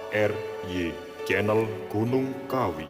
ARY Channel Gunung Kawi.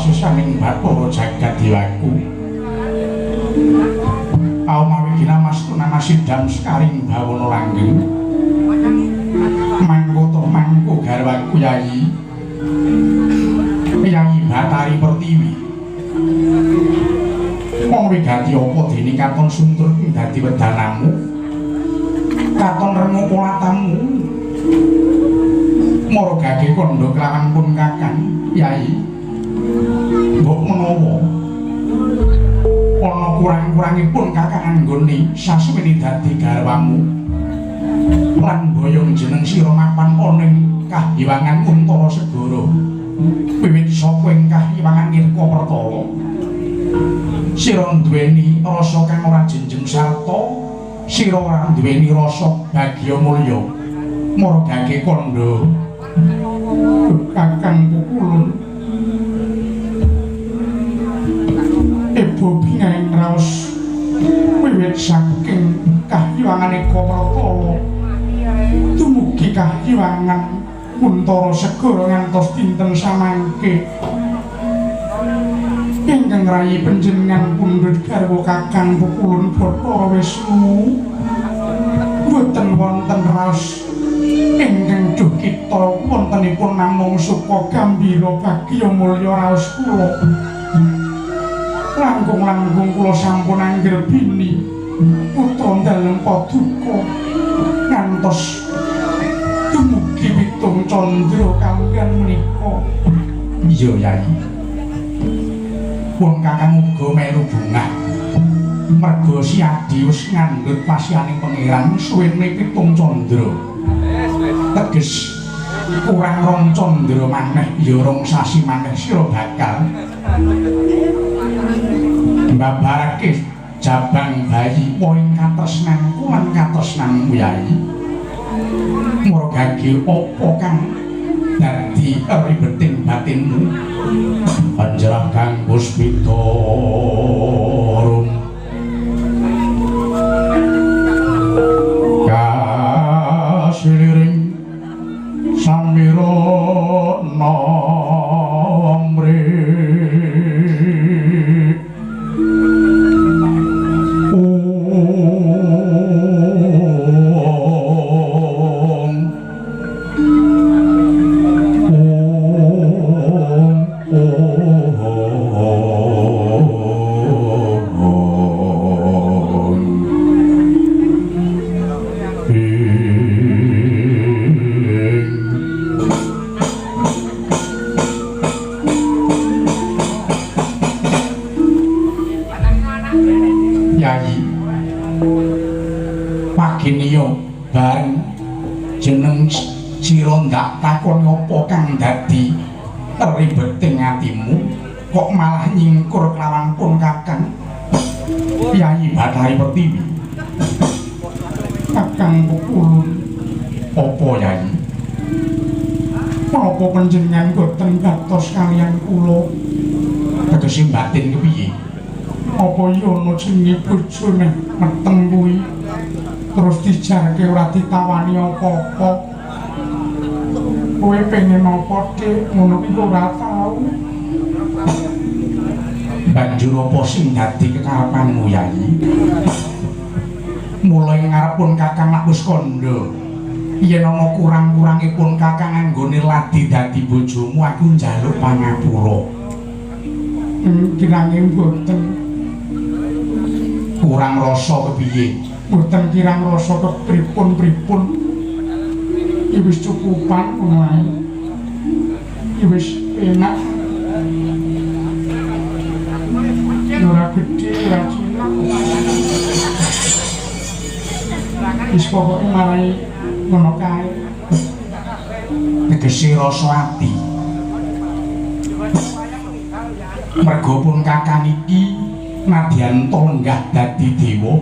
Saning Bathara jagat diwaku Aumawi ginamastu nama sidam sekaring bawana langgeng mangkoto mangko garwaku Yayi Yayi Batari Pertiwi wong wigati apa dene katon suntur dadi wedanamu katon rengu polatamu margake kandha kelawan pun kakang Yayi mbok menawa ana kurang-kurangipun kakang anggone sasuwene dadi garwamu lan boyong jeneng sira mapan ana ing Kahyangan Untara Segara wiwit saka ing Kahyangan Nirkapertala sira duweni rasa kang ora jenjeng sarta sira ora duweni rasa bagya mulya margake kandha kakang pukulun Ibu binging raos wiwit saking Kahyangan Nirkapertala dumugi Kahyangan Untara Segara ngantos dinten samangke rayi panjenengan pundhut garwa Kakang Pukulun Bathara Wisnu boten wonten raos ingkang duh kita wontenipun namung suka gambira bagya mulya raos kula langkung-langkung kula sampun anggerbini putra dalem paduka ngantos dumugi pitung candra kaliyan menika. Iya Yai, pun Kakang uga melu bungah merga si Adi wis ngandhut pasyaning pangeran suwene pitung candra. Teges kurang rong candra maneh ya rong sasi maneh sira bakal mbabarake jabang bayi poing katresnanku lan katresnanmu Yai. Murgagi apa kang dadi ribeting batinmu panjenengan Kang Puspita rum kasiliring samira nomre bareng jeneng sira ndak takon apa kang dadi ribeting atimu kok malah nyingkur kelawan pun Kakang Yai Bathari Pertiwi. Kakang Pukulun apa Yai? Apa panjenengan boten gatos kaliyan kula tegese batin kepiye? Apa ya ana jenenge bojone meteng kuwi terus dijarke ora ditawani apa-apa. Kowe pengen apa Dik? Ngono kuwi ora tau. Banjur apa sing dadi kekarepanmu Yai? Mulai ngarepun Kakang lak wis kandha. Yen ana kurang-kurangipun Kakang anggone ladi dadi bojomu aku njaluk pangapura. Kiranging boten. Kurang rasa kepiye? Boten kirang rasa kepripun-pripun. Iki wis cukupan ngono ae. Iki wis enak. Ora gedhe ora cilik. Wis pokoke marai ngono kae. Tegese rasa ati. Mergo pun Kakang iki nadyan lenggah dadi dewa.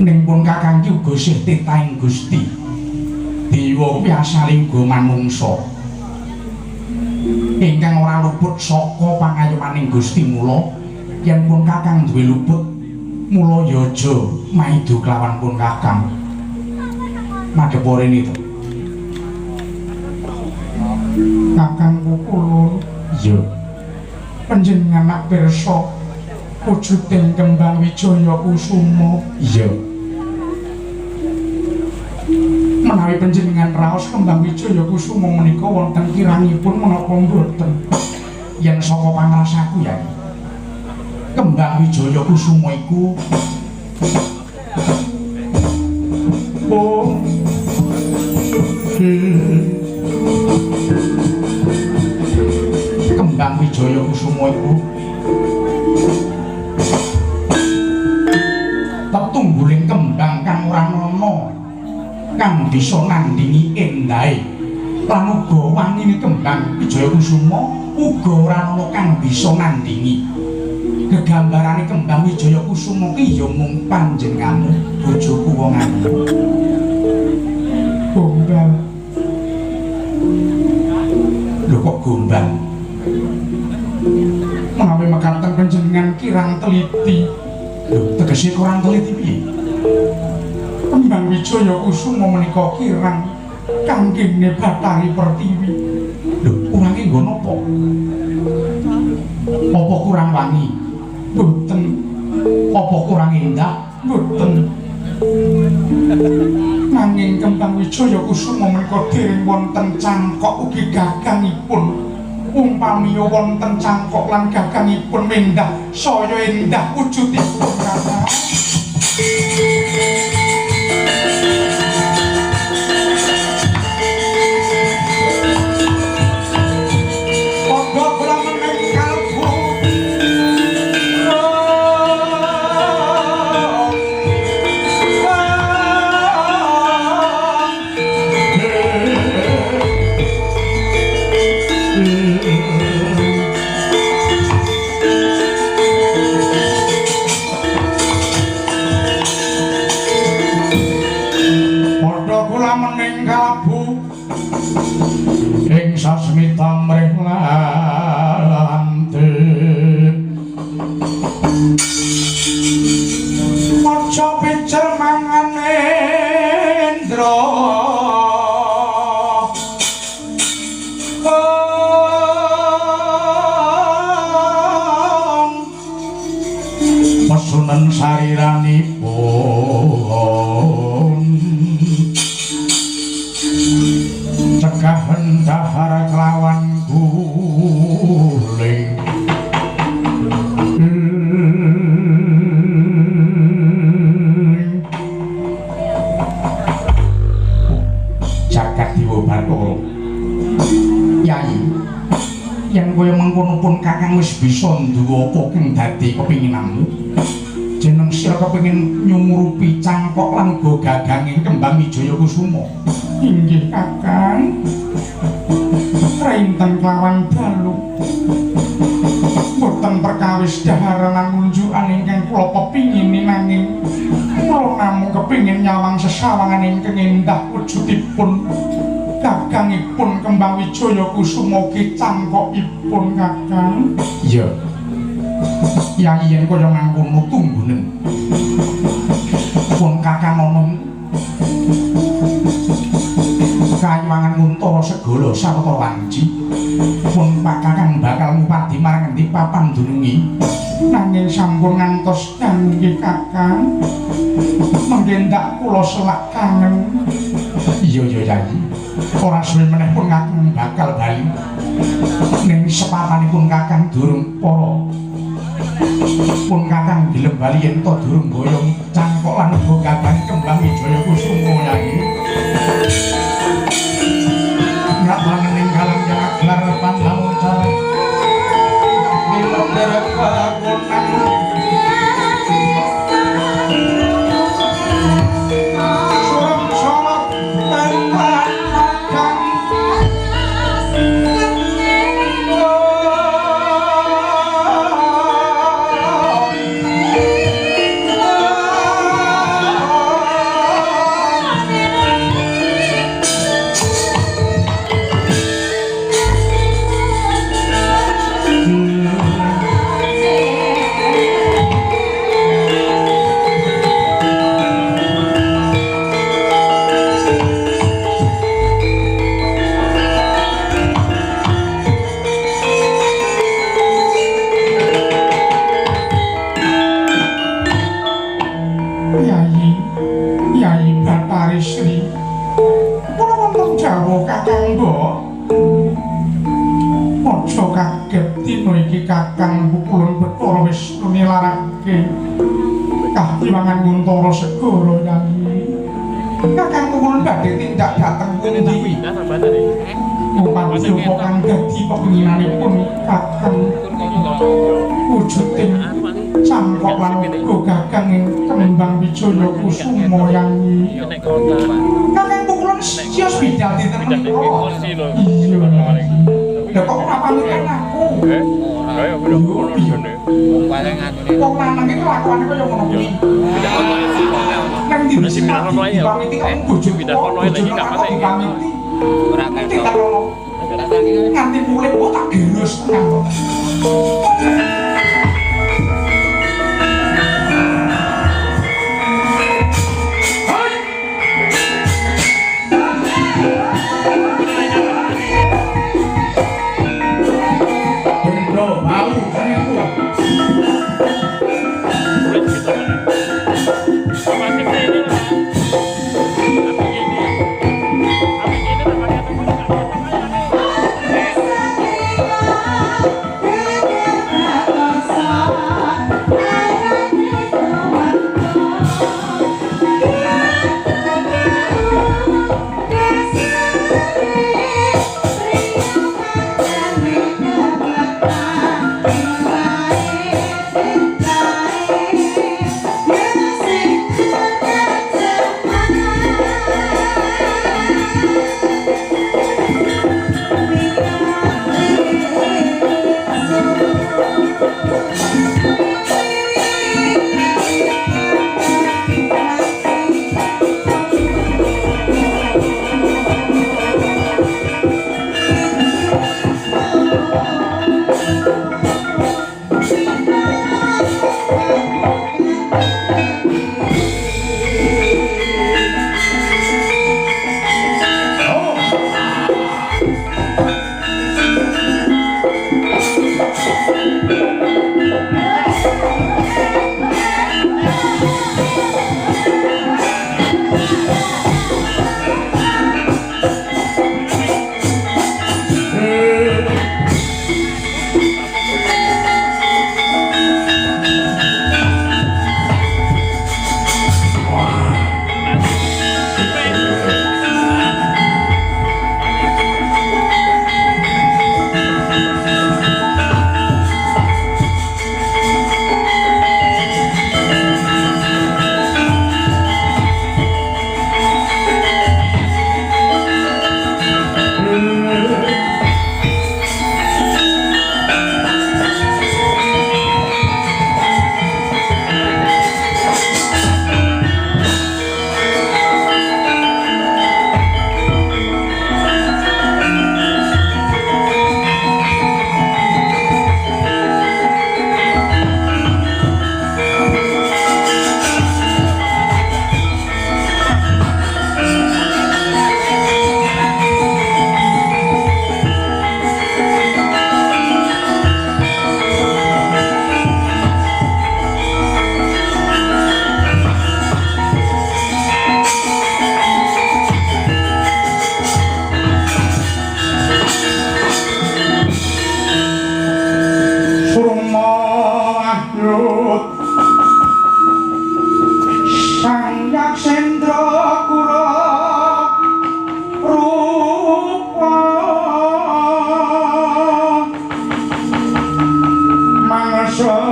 Ning pun Kakang ki uga sih titahing Gusti. Dewa kuwi asale uga manungsa. Ingkang ora luput saka pangayomaning Gusti mula yen pun Kakang duwe luput mula ya aja maido kelawan pun Kakang. Madheporene to. Kakang Pukulun. Iya. Panjenengan nak pirsa wujuding kembang wijaya kusuma. Iya. Menawi panjenengan raos kembang wijaya kusuma menika wonten kirangipun menapa mboten? Yen saka pangrasaku ya. Kembang wijaya kusuma iku kembang wijaya kusuma iku tetungguling kembang kang ora ana kang bisa nandingi endahe lan uga wanine kembang wijaya kusuma uga ora ana kang bisa nandingi gegambarane kembang wijaya kusuma ki ya mung panjenenganmu bojoku wong ayu. Gombal. Lho kok gombal? Menawi mekaten panjenengan kirang teliti. Lho tegese kurang teliti piye? Kembang wijaya kusuma menika kirang kanggene Bathari Pertiwi. Lho kurange nggo napa? Apa Apa kurang wangi? Mboten. Apa kurang indah? Mboten. Nanging Kembang Wijaya Kusuma menika dereng wonten cangkok ugi gagangipun. Umpamiya wonten cangkok lan gagangipun mendah saya endah wujudipun Kakang. Padha kula meneng kalbu. Mening kalabu ing sasmita mrih lantik aja pijer mangan Indra pesunan sariranipun cekahan dahar kelawan guling jagat Dewa Bathara Yai yen kaya mengkono pun Kakang wis bisa nduwa apa kang dadi kepinginanmu jeneng sira kepengin nyumurupi cangkok lan go gaganging Kembang Wijaya Kusuma. Inggih Kakang. Reinten kelawan dalu. Boten perkawis daharanan unjukan ingkang kula pepingini nanging kula namung kepingin nyawang sesawangan ingkang endah wujudipun gagangipun Kembang Wijaya Kusuma ugi cangkokipun Kakang. Iya. Yai yen kaya mangkono tunggunen. Pun Kakang ana kayuwangan Nguntara Segara sawetara wanci. Pun Pak Kakang bakal ngupadi marang endi papan dunungi. Nanging sampun ngantos kangge Kakang. Mengke ndak kula selak kangen. Iya Yai. Ora suwe meneh pun Kakang bakal bali. Ning sepapanipun Kakang durung para pun Kakang gelem bali yen to durung boyong cangkok lan uga gagang Kembang Wijaya Kusuma Yai. Nggak pangening kalang yang gelar pandamuncar nilok derek pagunang suram sorot tengah magang Kakang pukulan Bathara Wisnu nilarake kahiwangan Nguntara Segara Yai. Kakang pukulan badhe tindak dhateng pundi? Upami apa kang dadi pepinginanipun Kakang wujuding cangkok lan uga gagang ing Kembang Wijaya Kusuma Yai. Kakang pukulan siyos bidal dinten menika. Iya. Lha kok ora pamitan aku? Kayak udah ngene. Wong lanang iki lakone kaya ngono kuwi. Nang ndi Masih pindah kono ae. Bojo Pindah kono ae lagi kapan iki? Ora kayak. Nganti mulih kok tak gerus tenan kok. Bau,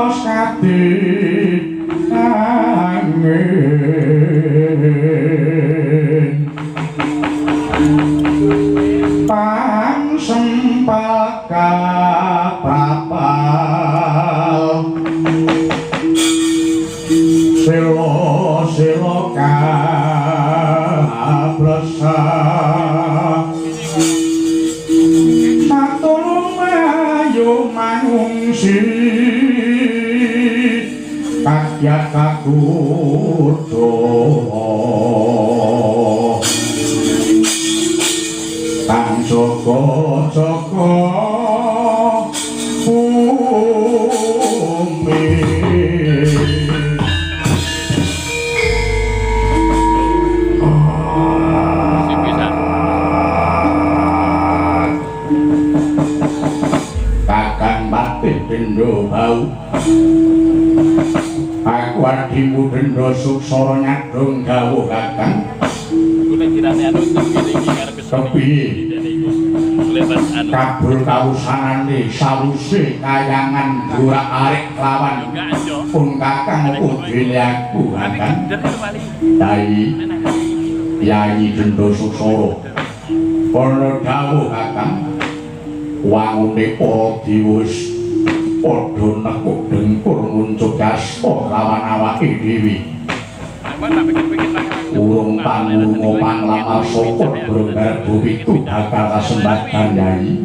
ngantos kati angin pang sempal kapapal silo kabrasa satulung ayo mangungsi kakyat kakuto kang joko-joko bumi kakang batin pindho bau aku adimu dendra suksara nyadong gawuh kakang kepiye kabul kawusanane sawuse kayangan durak-arik lawan pun kakang udine aku kakang dai Yayi Dendra Suksara ana dawuh kakang wangune para diwis padha nekuk dengkur muncul asta lawan awake dhewe urung panlunga panglamar sapa bronggar bumi itu bakal kasembadan Yayi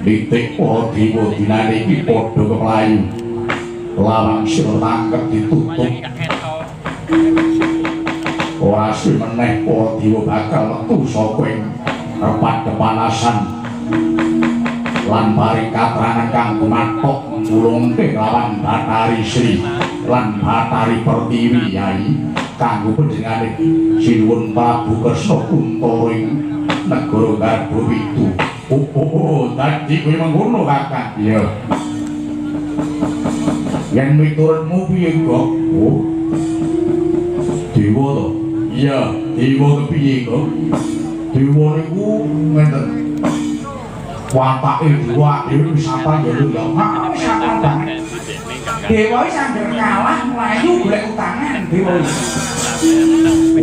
titik para dewa dinane iki padha keplayu lawang sira tangkep ditutup ora suwe meneh para dewa bakal metu saka ing repat kepanasan lan paring katrangan kang gumathok mulungke lawan Bathari Sri lan Bathari Pertiwi Yayi kanggo panjenengane sinuwun Prabu Kresna Kuntara ing negara Garba Witu. Dadi kowe mengkono kakang. Iya. Yen miturutmu piye kok? Oh. Dewa to? Iya, dewa kepiye kok? Dewa niku ngenten. Watake dewa dhewe wis apa ya lho ya. Mak sapa banget. Dewa wis sambil kalah mlayu golek utangan dewa.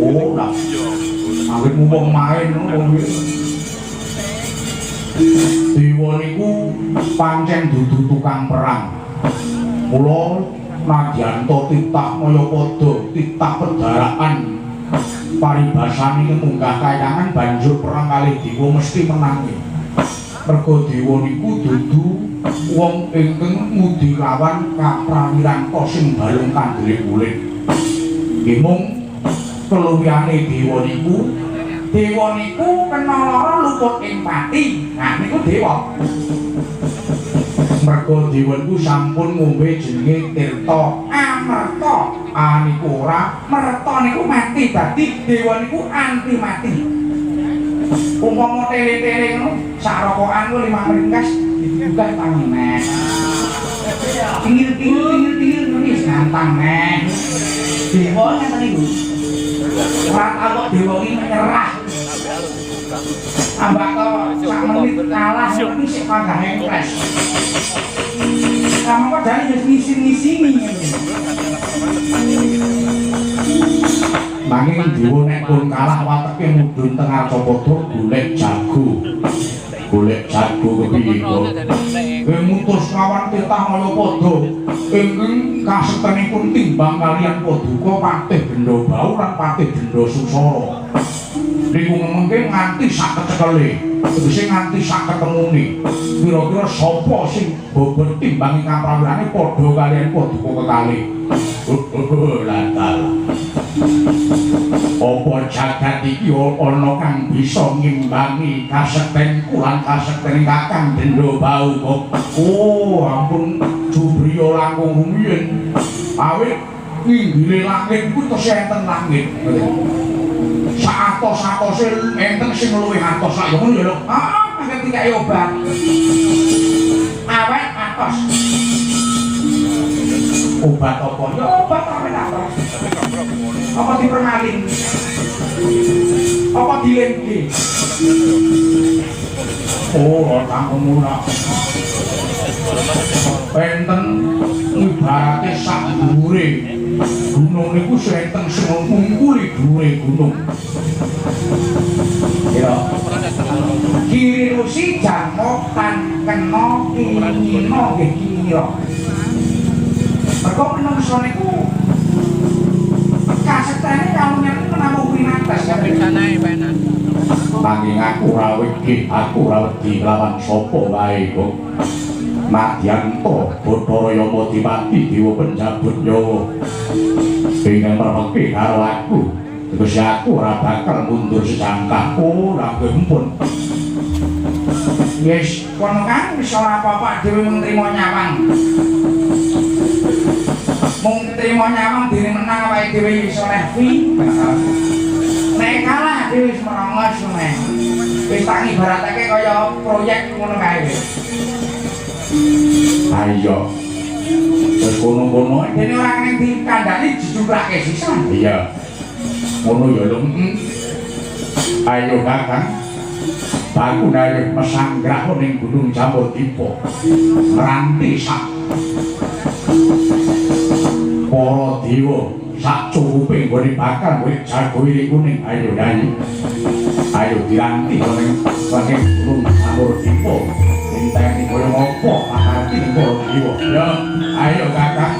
Oh, lah. Awit mumpung main ngono wong dewa niku pancen dudu tukang perang. Mula nadyanto titah Mayapada, titah pedharaan paribasane munggah kayangan banjur perang kalih dewa mesti menang. Mergo dewa niku dudu wong ingkang ngudi lawan kaprawiran sing balung kandele kulit. Nggih mung keluwihane dewa niku kena lara luput ing pati. Nah niku dewa. Mergo dewa niku sampun ngombe jenenge Tirta Amerta. Niku ora merta niku mati, dadi dewa niku anti mati. Umpama tele-tele ngono sak rokokan ku 5 ringkas dibuka tangi neh. Tingil nulis gantang neh. Dewa ngene niku. Ora kok dewa iki menyerah. Ambak to sak menit kalah niku sik panggah engkres. Kamu kok jane wis ngisi-ngisini ngene. Nanging dewa nek pun kalah wateke mudhun teng Arcapada golek jago. Golek jago kepiye kok? Mutus kawan titah Mayapada ingkang kasetenipun timbang kaliyan Paduka Patih Gendabau lan Patih Dendra Suksara. Niku mengke nganti sak kecekele, tegese nganti sak ketemune. Kira-kira sapa sing bobot timbangi kaprawirane padha kaliyan Paduka kekalih. Lantal. Apa jagat iki ana kang bisa ngimbangi kasektenku lan kasekten Kakang Gendabau kok. Oh, ampun Jubriya langkung rumiyin. Awit nginggile langit ku tesih enten langit. Satos-atose enten sing luwih atos sak ngono ya lho. Ketika obat. Awet atos. Obat apa? Ya obat awet atos. Apa dipermalin? Apa dilengke? Oh, kamu murah. Enten gunung niku senten sing ngungkuli dhuwure gunung. Ya. Kiri rusi janmokan kena kingino nggih kira. Mergo menungso niku kasetane kalungan menawa winates Sanae penak. nanging aku ora wedi lawan sapa wae kok. Madyanto Bathara Yama Dipati Dewa Penjabut Nyawa pengen merpeki karo aku terus aku ora bakal mundur secangkah ora gempun yes kono kan wis ora apa-apa dhewe mung trimo nyawang diri menang awake dhewe iso levi nek kalah dhewe wis merongos meneh wis tak ibaratake kaya proyek ngono kae ayo terus kono-kono dene ora kena dikandani dijubrake sisan iya ngono ya lho ayo kakang baku naik mesanggrah ning gunung Jambudvipa meranti sak para dewa sak cukupe nggone bakal kowe jago iki kuning ayo ayo diranti ning gunung Jambudvipa enteni koyo ngopo pakarti ning para dewa ya ayo kakang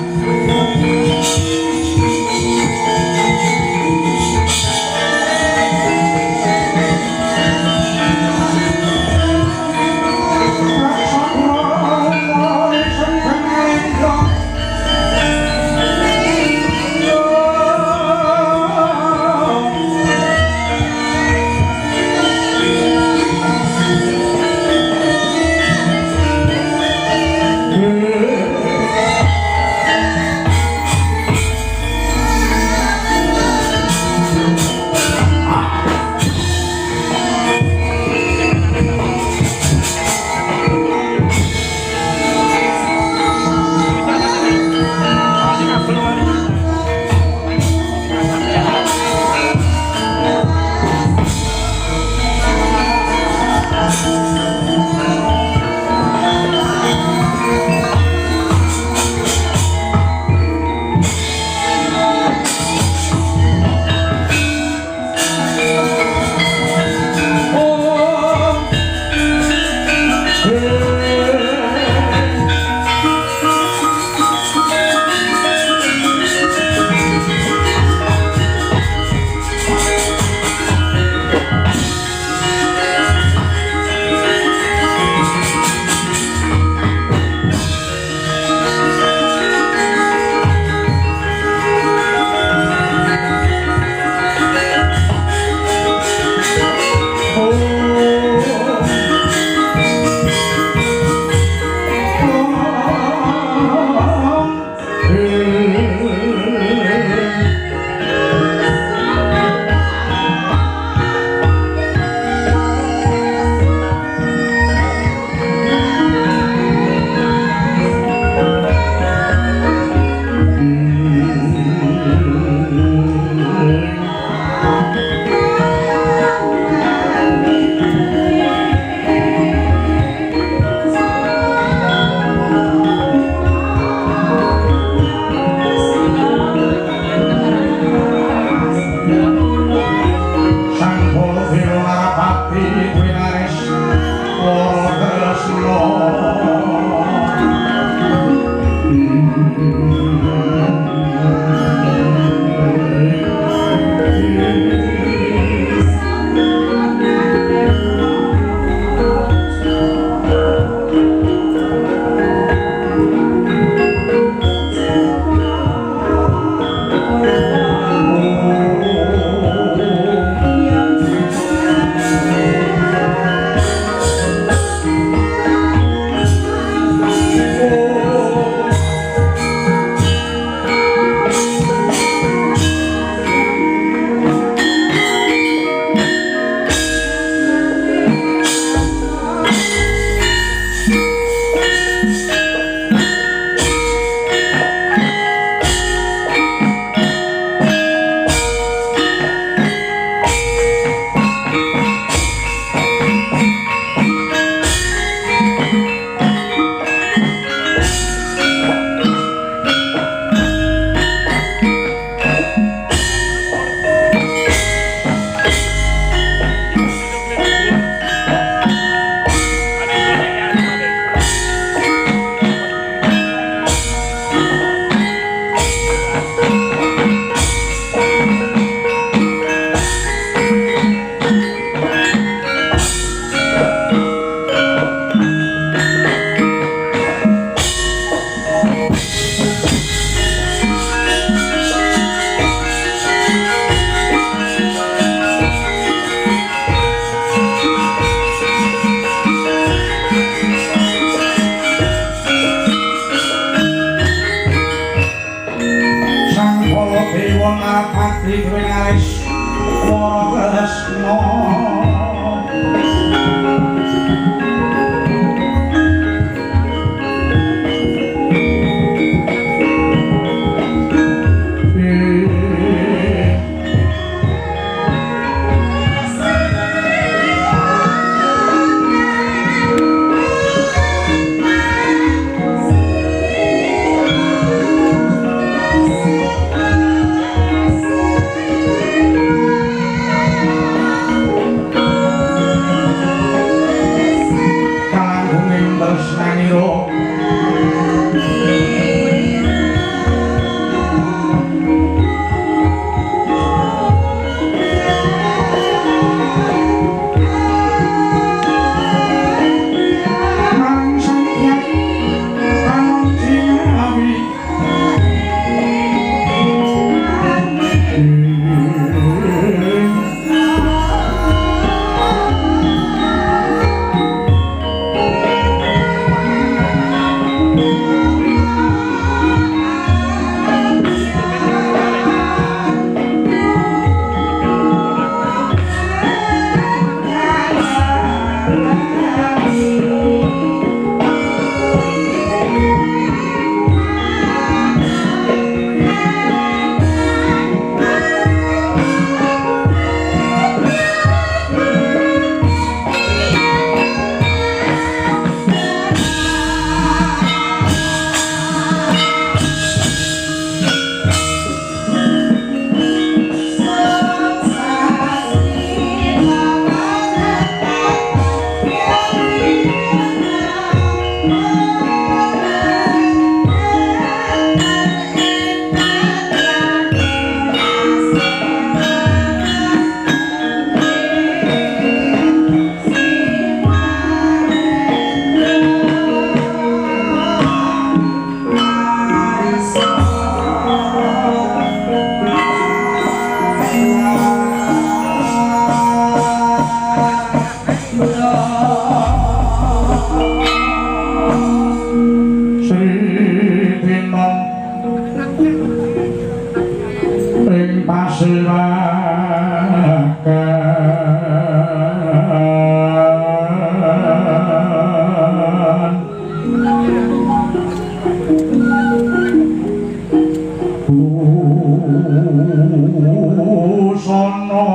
Sono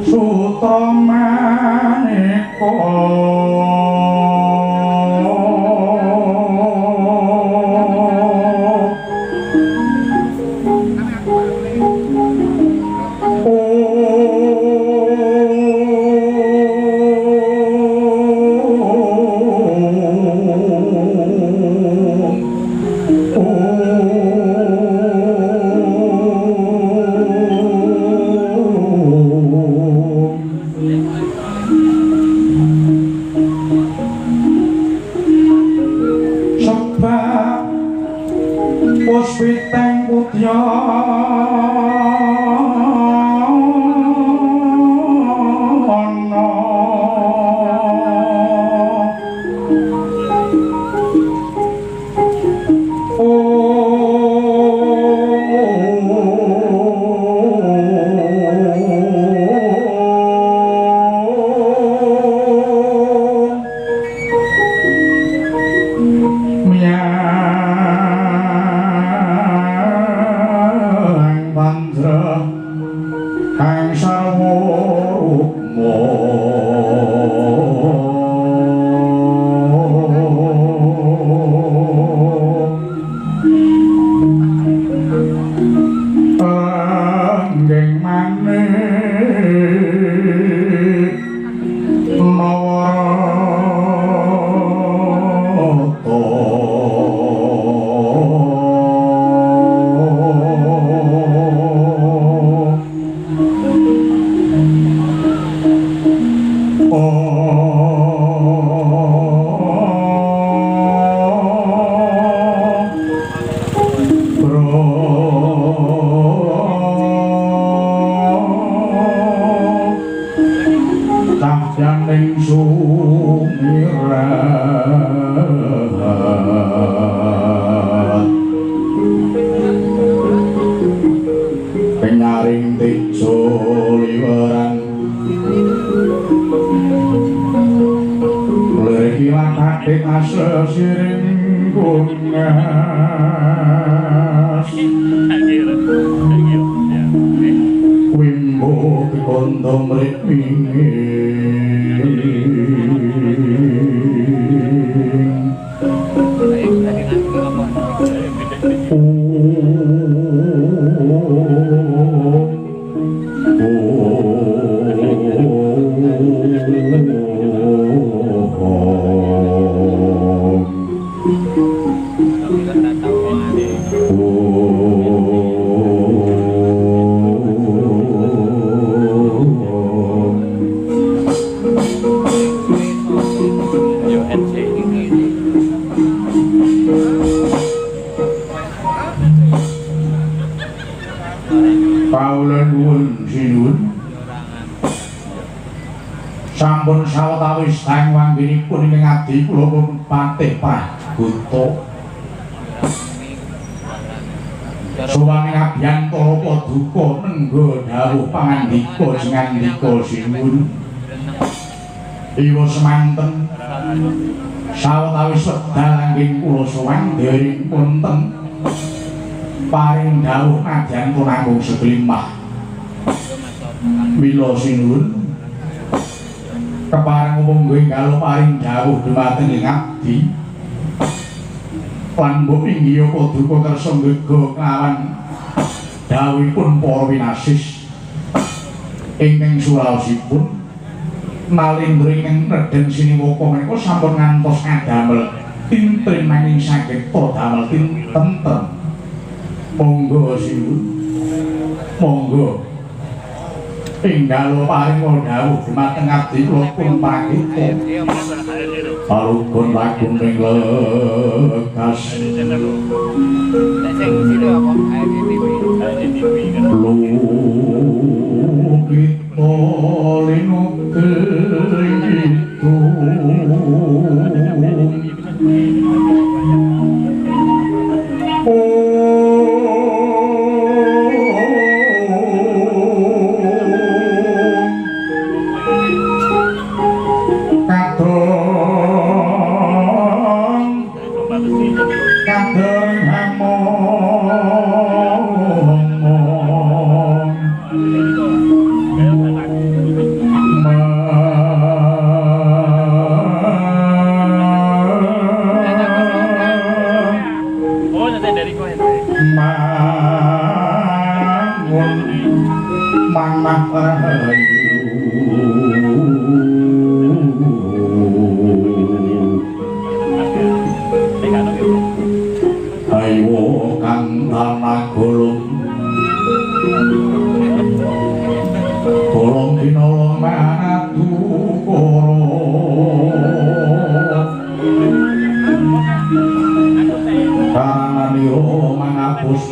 sutra maneka Puspiteng putya ana Kang sarwa rukma anggeng maneh mawarata Yang sumirat penyaring tejo liweran lerikilan adik asesiring kungas wimbo dikondo mripingin Paulan nuwun sinuwun sampun sawetawis tang wangginipun ing adi kula Patih Prabuta suwangi abiyantara paduka nengga dawuh pangandika sing ngandika sinuwun iwa semanten sawetawis wekdal angging kula sowan dereng punten paring dawuh nadyan punanggung seblimbah mila sinuwun kepareng monggo enggal paring dawuh dhumateng ing abdi lan mbok inggih paduka kersa nggega kelawan dawuhipun para winasis ingkang suraosipun nalindring ing Raden Siniwaka menika sampun ngantos ngadamel tintrin nanging saged damel tinten monggo sinuwun monggo enggal paring dawuh dhumateng abdi kula pun pangita arugun lagun ing lekas lu kita linuteng itu oh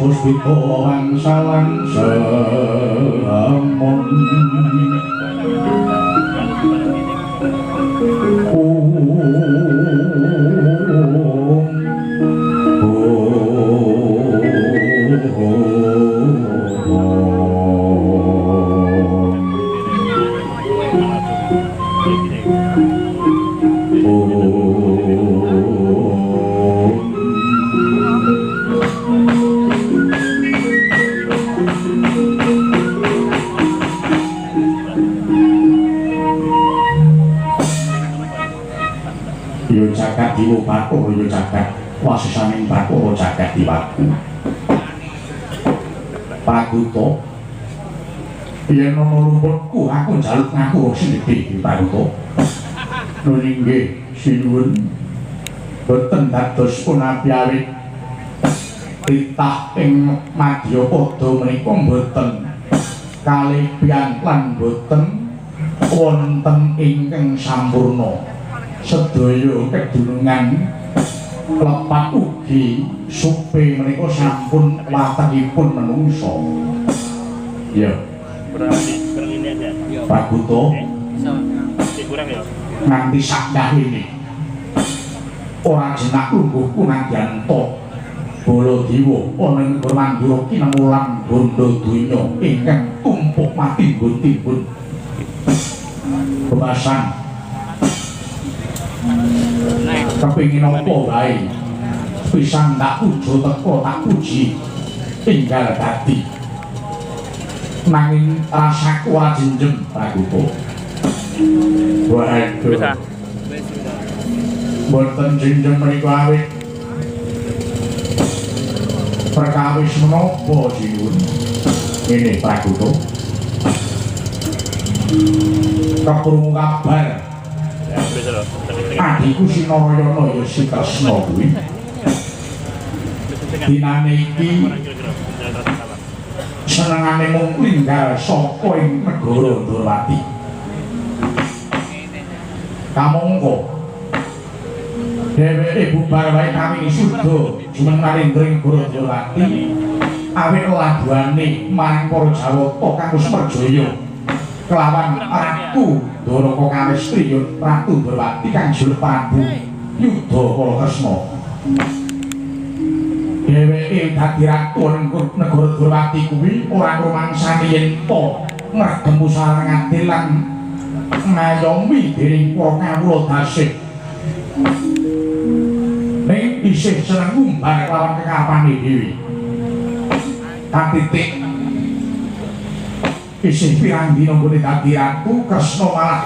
puspita wangsalan samun jagat diwo bathara ya jagat wasisaning bathara jagat diwaku Praguta yen ana lumpurku aku njaluk ngaku sendiri Praguta nuwun inggih sinuwun boten dados punapi titah ing Madyapada menika boten kalih pian lan boten wonten ingkang sampurna sedaya kedunungan lepat ugi supe menika sampun watahipun menungso. Ya. Kurang ini aja. Praguta. Kurang ya. Nanti sakdah ini ora jenak lungguhku Nandyanto Baladewa ana ing Mandura kinemulan bondo donya ingkang tumpuk mati timbun bebasan kepingin apa wae pisan tak pujo teko tak puji tinggal dadi nanging rasaku ora jenjem Praguta. Waduh boten jenjem menika awit perkawis menapa sinuwun ngene Praguta keprungu kabar adikku Sinarayana ya si Kresna kuwi dinane iki senengane mung linggal saka ing negara Ndrawati kamangka dheweke bubar wae kami suda jumeneng narendring negara Ndrawati awit labuhane marang para Jawata kang wis perjaya kelawan Ratu Dwaraka Kawistri Ratu Ndrawati kang jur Prabu Yudha Kalakresna. Dheweke dadi ratu ing negara Ndrawati kuwi ora rumangsani yen to ngregem pusara ngadil lan ngayomi dening para kawula dasih. Ning isih seneng ngumbar kelawan kekapane dhewe. Katitik isih pirang dina nggone dadi ratu Kresna malah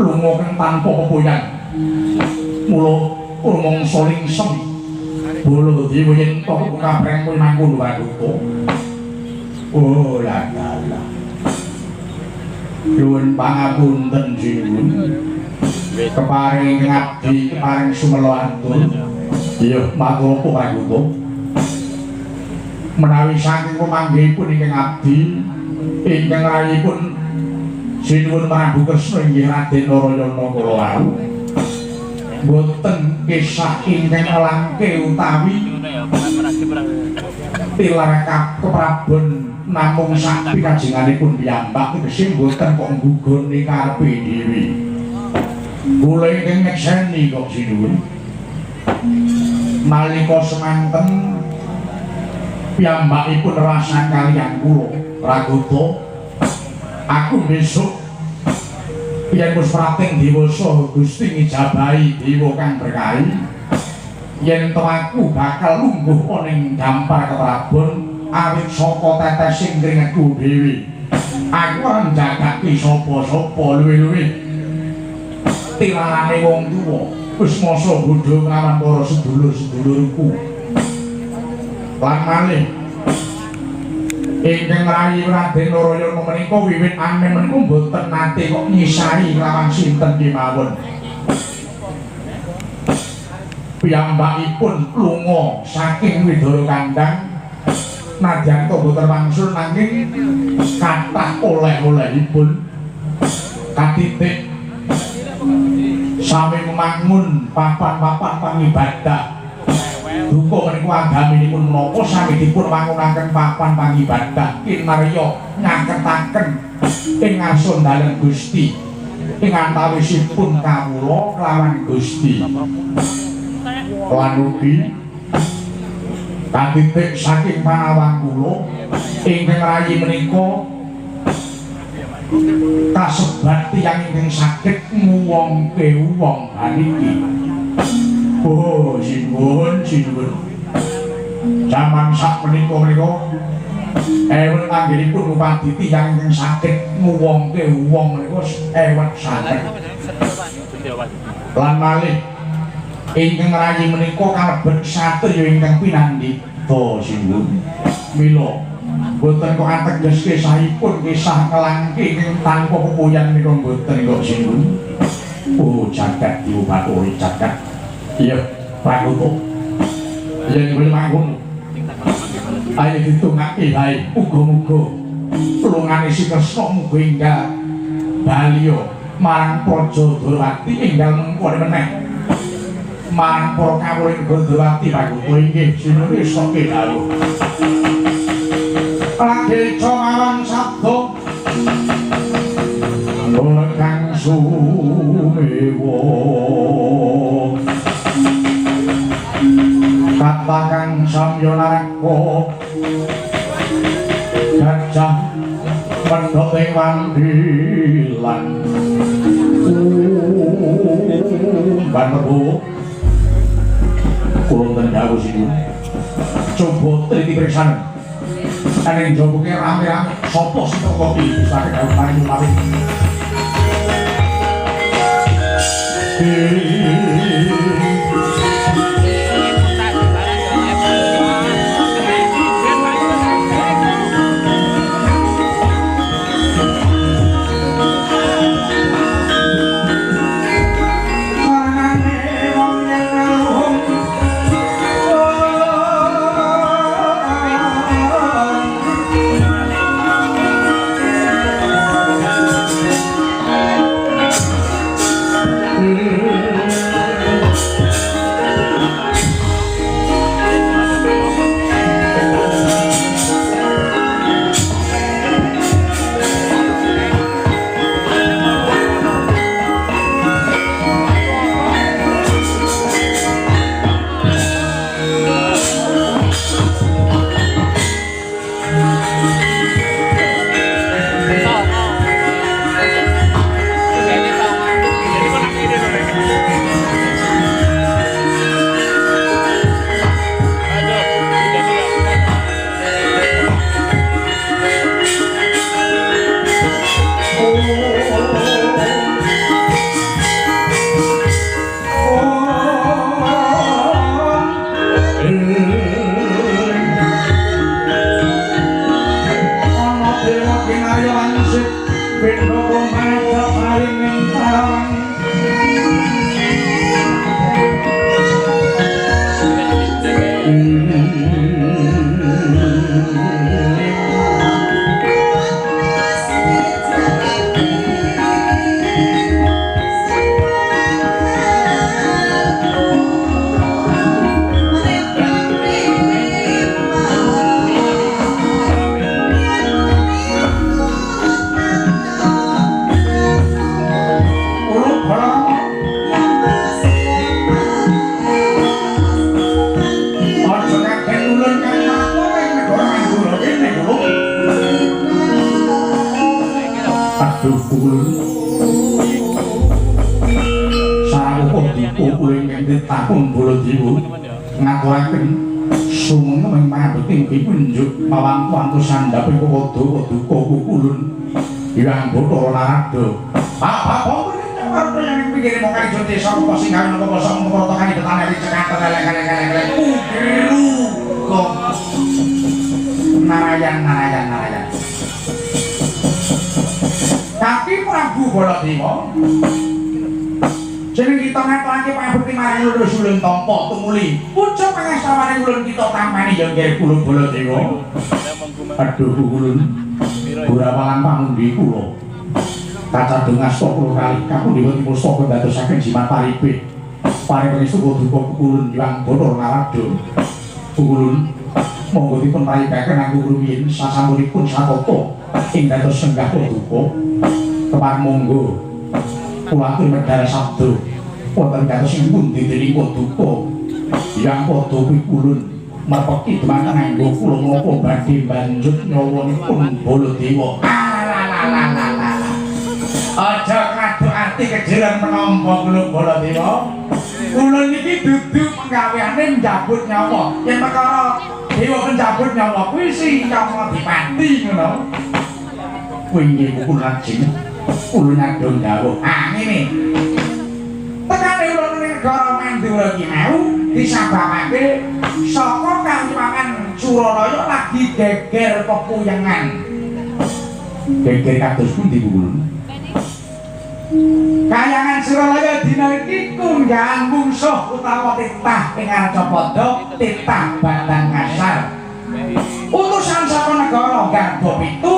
lunga kang tanpa pepoyan mula rumangsa lingsem Baladewa yen to kabreng kuwi mangkono Praguta. Oh la la nuwun pangapunten sinuwun keparing ngabdi keparing sumela atur iya matur Praguta menawi saking pamanggihipun ingkang abdi ingkang rayipun sinuwun Prabu Kresna inggih Raden Narayana kala wau boten kisah ingkang langke utawi tilar keprabon namung sak pikajenganipun piyambak tegese boten kok nggugoni karepe dhewe kula ingkang nyekseni kok sinuwun nalika semanten piyambakipun rasan kaliyan kula Praguta aku besok yen wis prating dewasa Gusti ngijabahi dewa kang berkahi yen to aku bakal lungguh ana ing dampar keprabon awit saka tetesing keringetku dhewe aku ora njagake sapa-sapa luwe-luwe tilarane wong tuwa wis masa bodho nglawan para sedulur-sedulurku lan malih ingkang rayi Raden Narayana menika wiwit anem menika mboten nate kok nyisai lawan sinten kemawon. Piyambakipun lunga saking Widara Kandhang nadyan to boten wangsul nanging kathah oleh-olehipun katitik sami memangun papan-papan pangibadah duka menika agaminipun menapa sami dipun wangunaken papan pangibadah kinarya nyaketaken ing ngarsa dalan Gusti ing antawisipun kawula kelawan Gusti lan ugi katitik saking panawang kula ingkang rayi menika kasebat tiyang ingkang saged nguwongke wong haniki. Oh, sinuwun. Zaman sak menika ewen anggenipun upadi tiyang ingkang saged nguwongke wong menika ewen saged. Lan malih ingkang rayi menika kalebet satriya ingkang pinandhita sinuwun. Mila boten kok ateges kisahipun kisah kelangking tanpa pepuyan menika boten kok sinuwun. Oh, jagat diobati jagat. Iya, prakuto. Yen kuwi mangkon. Ayo ditungake bae, muga-muga tulungane si Kresna muga enggal baliya marang Praja Durwati enggal mengko meneh. Marang para kawula Durwati prakuto inggih sinuwun sok dawuh. Lagi comawan sabdo kang sumewo katakan samyonarko gajah mendok ing wandilan banebu kula tendhawu sini coba teliti periksan ana ing joboke rame-rame sapa sing kok bisa karo paring mlawi tahun Baladewa ngaturaken sumeng mangabekting pipunjuk pawangku sandhaping Wadha duka kukulun Hyang Bathara Narada. Bapak yang pikir mau kali jote sapa sing gawe napa sapa protokane detane dicekaten elek-elek ukiru kok narayan. Tapi Prabu Baladewa jeneng kita ngatake pangabekti marang Loro Sulung Tampa tumuli pucuk pangastawane ulun kita tampani ya nggih kula Baladewa. Aduh ulun Burawalan pamundi kula kacadung asta kula kali kapundi pun saka dadosaken jimat paripit Paring suku duka Pukulun Hyang Bathara Narada. Pukulun monggo dipun paringaken anggo rumiyin sasampunipun satata ing dados senggah paduka. Kepar monggo kula aturi medhar sabda wonten kados ing pundi dening paduka Hyang Padha Pukulun merpeki dhumateng anggo kula menapa badhe banjut nyawanipun Baladewa. Aja kaduk ati kejeran menampa kula Baladewa. Kula niki dudu penggaweane njabut nyawa. Yen perkara dewa penjabut nyawa kuwi sing nyawa dipati ngono. Kuwi kula lajeng kula nyadong dawuh. Ngene. Tekane kula ning negara Mandura ki mau disababake saka Kalimangan Suralaya lagi geger pepuyengan. Geger kados pundi kula? Kayangan Suralaya dina iki kunggahan mungsuh utawa titah ing Arcapada, titah Batang Kasar. Utusan saka negara Garba Pitu,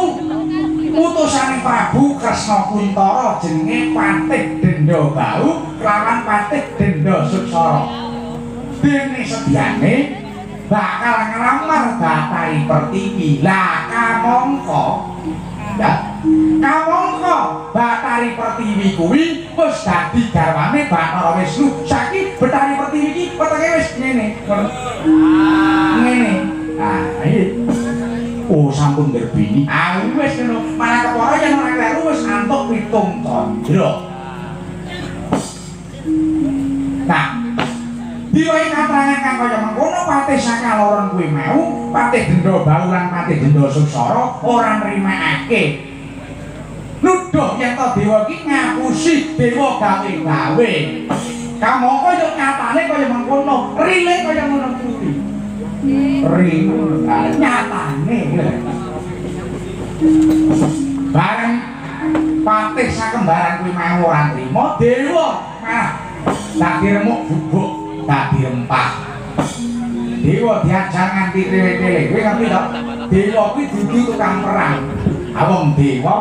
utusane Prabu Kresna Kuntara jenenge Patih Denda Bau lawan Patih Denda Suksara. Dene sediane bakal nglamar Bathari Pertiwi. Lah kamangka kamangka Bathari Pertiwi kuwi wis dadi garwane Bathara Wisnu. Saiki Bathari Pertiwi iki wetenge wis ngene. Ngene. Iki. Oh sampun gerbini. Wis ngono. Malah kepara yen ora kleru wis antuk pitung tandra. Nah, diwai katrangan kang kaya mengkono Patih Sakaloron kuwi mau, Patih Denda Bau lan Patih Denda Suksara ora nrimekake. Nuduh yen to dewa iki ngapusi dewa gawe-gawe. Kamangka yo nyatane kaya mengkono, rile kaya ngono kuwi. Nyatane. Bareng Patih Sakembaran kuwi mau ora nrimo, dewa malah dadi remuk bubuk, dadi rempah. Dewa diajar nganti tele-tele. Kowe ngerti to? Dewa kuwi dudu tukang perang. Wong dewa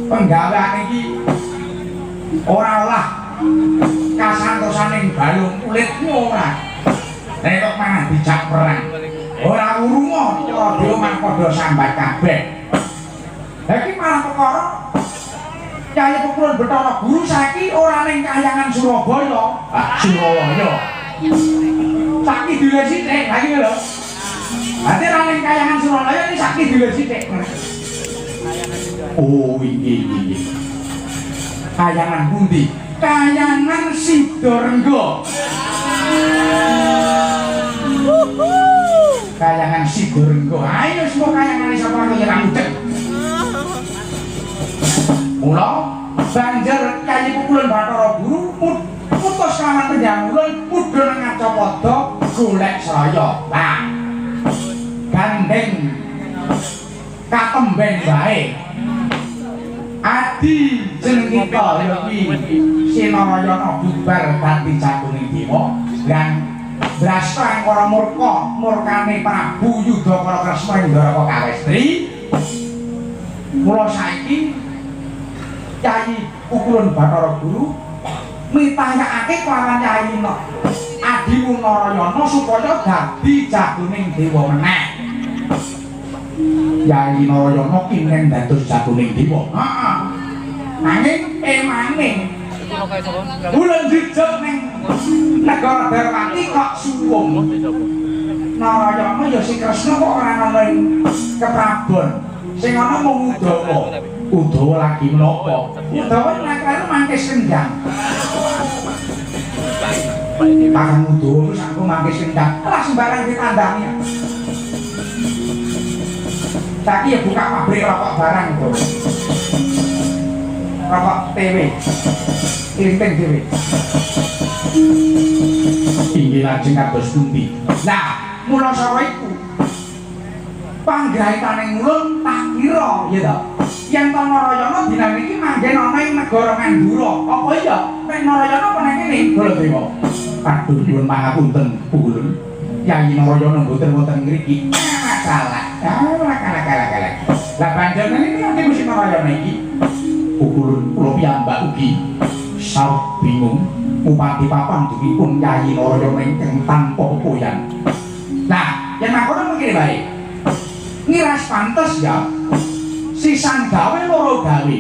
penggaweane iki ora olah kasantosaning balung kulitmu ora. Nek kok manah dijak perang. Ora urunga para dewa mah padha sambat kabeh. Lah iki malah perkara Kyai Pukulun Bathara Guru saiki ora ning Kahyangan Surabaya. Suralaya. Saiki dile sithik, ha iki lho. Ate ora ning Kahyangan Suralaya iki saiki dile sithik. Oh iki. Kahyangan pundi? Kahyangan Sidarengga. Kahyangan Sidarengga. Ayo semua kayangan sapa kaya rambut. Mula banjur Kyai Pukulun Bathara Guru putus lawan Pendangulun mudhun nang Arcapada golek Sraya. Lah gandeng katembeng bae. Adi jeneng kita iki Sinarayana bubar dadi jagoning dewa lan Drasta ora murkane Prabu Yudakara Kresna Indra Kawestri. Mula saiki Kyai Pukulun Bathara Guru mitayakake kelawan Kyai Adimu Narayana supaya dadi jagoning dewa meneh. Kyai Narayana kinen dados jagoning dewa. Heeh. Nanging emane bulan jejeg ning negara Darmati kok suwung. Narayana ya si Kresna kok ora ana ing keprabon. Sing ana mung Udawa. Udawa lagi menapa? Udawa nek karo mangkis kendang. Tangan Udawa wis aku mangkis kendang. Lah sembarang ditandani. Saiki ya buka pabrik rokok barang to. Rokok TW. Klinting dhewe. Inggih lajeng kados pundi? Nah, mula saka iku panggraitaning ulun tak kira ya to. Yen to Narayana dina iki manggen ana ing negara Mandura. Apa iya? Nek Narayana apa nang kene? Baladewa. Aduh nyuwun pangapunten Pukulun. Kyai Narayana mboten wonten ngriki. Salah. Kalah. Lah panjenengan iki nek mesti Narayana iki Pukulun kula piyambak ugi sarep bingung Upati papan dipun Yayi Narayana ingkang tanpa pepoyan. Nah, yen mangkono mengkene bae. Ngiras pantes ya. Sisan gawe loro gawe.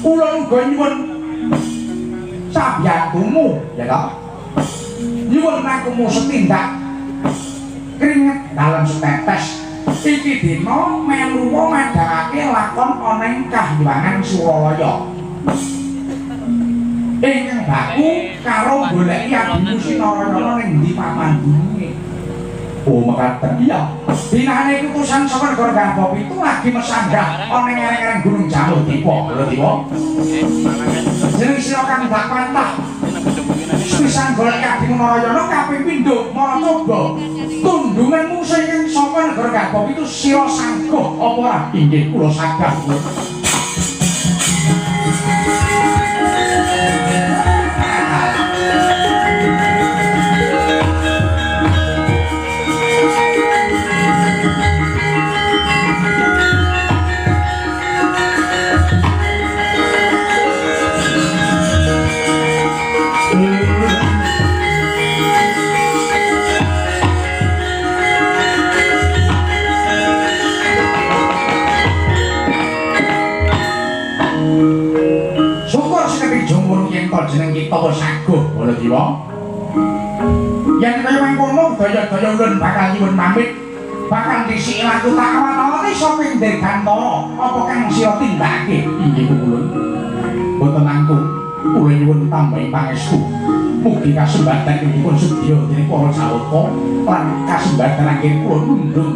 Kula uga nyuwun sabyantumu ya toh. Nyuwun nakumu setindak keringet dalam setetes. Iki dina melu madhangake lakon ana ing Kahyangan Suralaya. Ingkang baku karo goleki Adi Sinarayana ning ndi papan bumi. Oh mekaten iya. Dinane kutusan saka negara Garbha itu lagi mesanggah ana ing lereng Gunung Jamur Dipa, lho Dipa. Jeneng sira kang dak pantah. Pisan golek Adi Narayana kaping pindho mara coba. Tundunganmu sing saka negara Garbha itu sira sanggup apa ora? Inggih kula sagah. Jeneng kita wis saguh Baladewa. Yen kaya mangkono daya-daya ulun bakal nyuwun pamit. Bakal disiki laku tak awat-awati sapa ing Dirgantara. Apa kang sira tindakake? Inggih ulun. Boten langkung kula nyuwun tambahi pangestu. Mugi kasembatan dipun sedya dening para sawetara lan kasembatan anggen kula nundung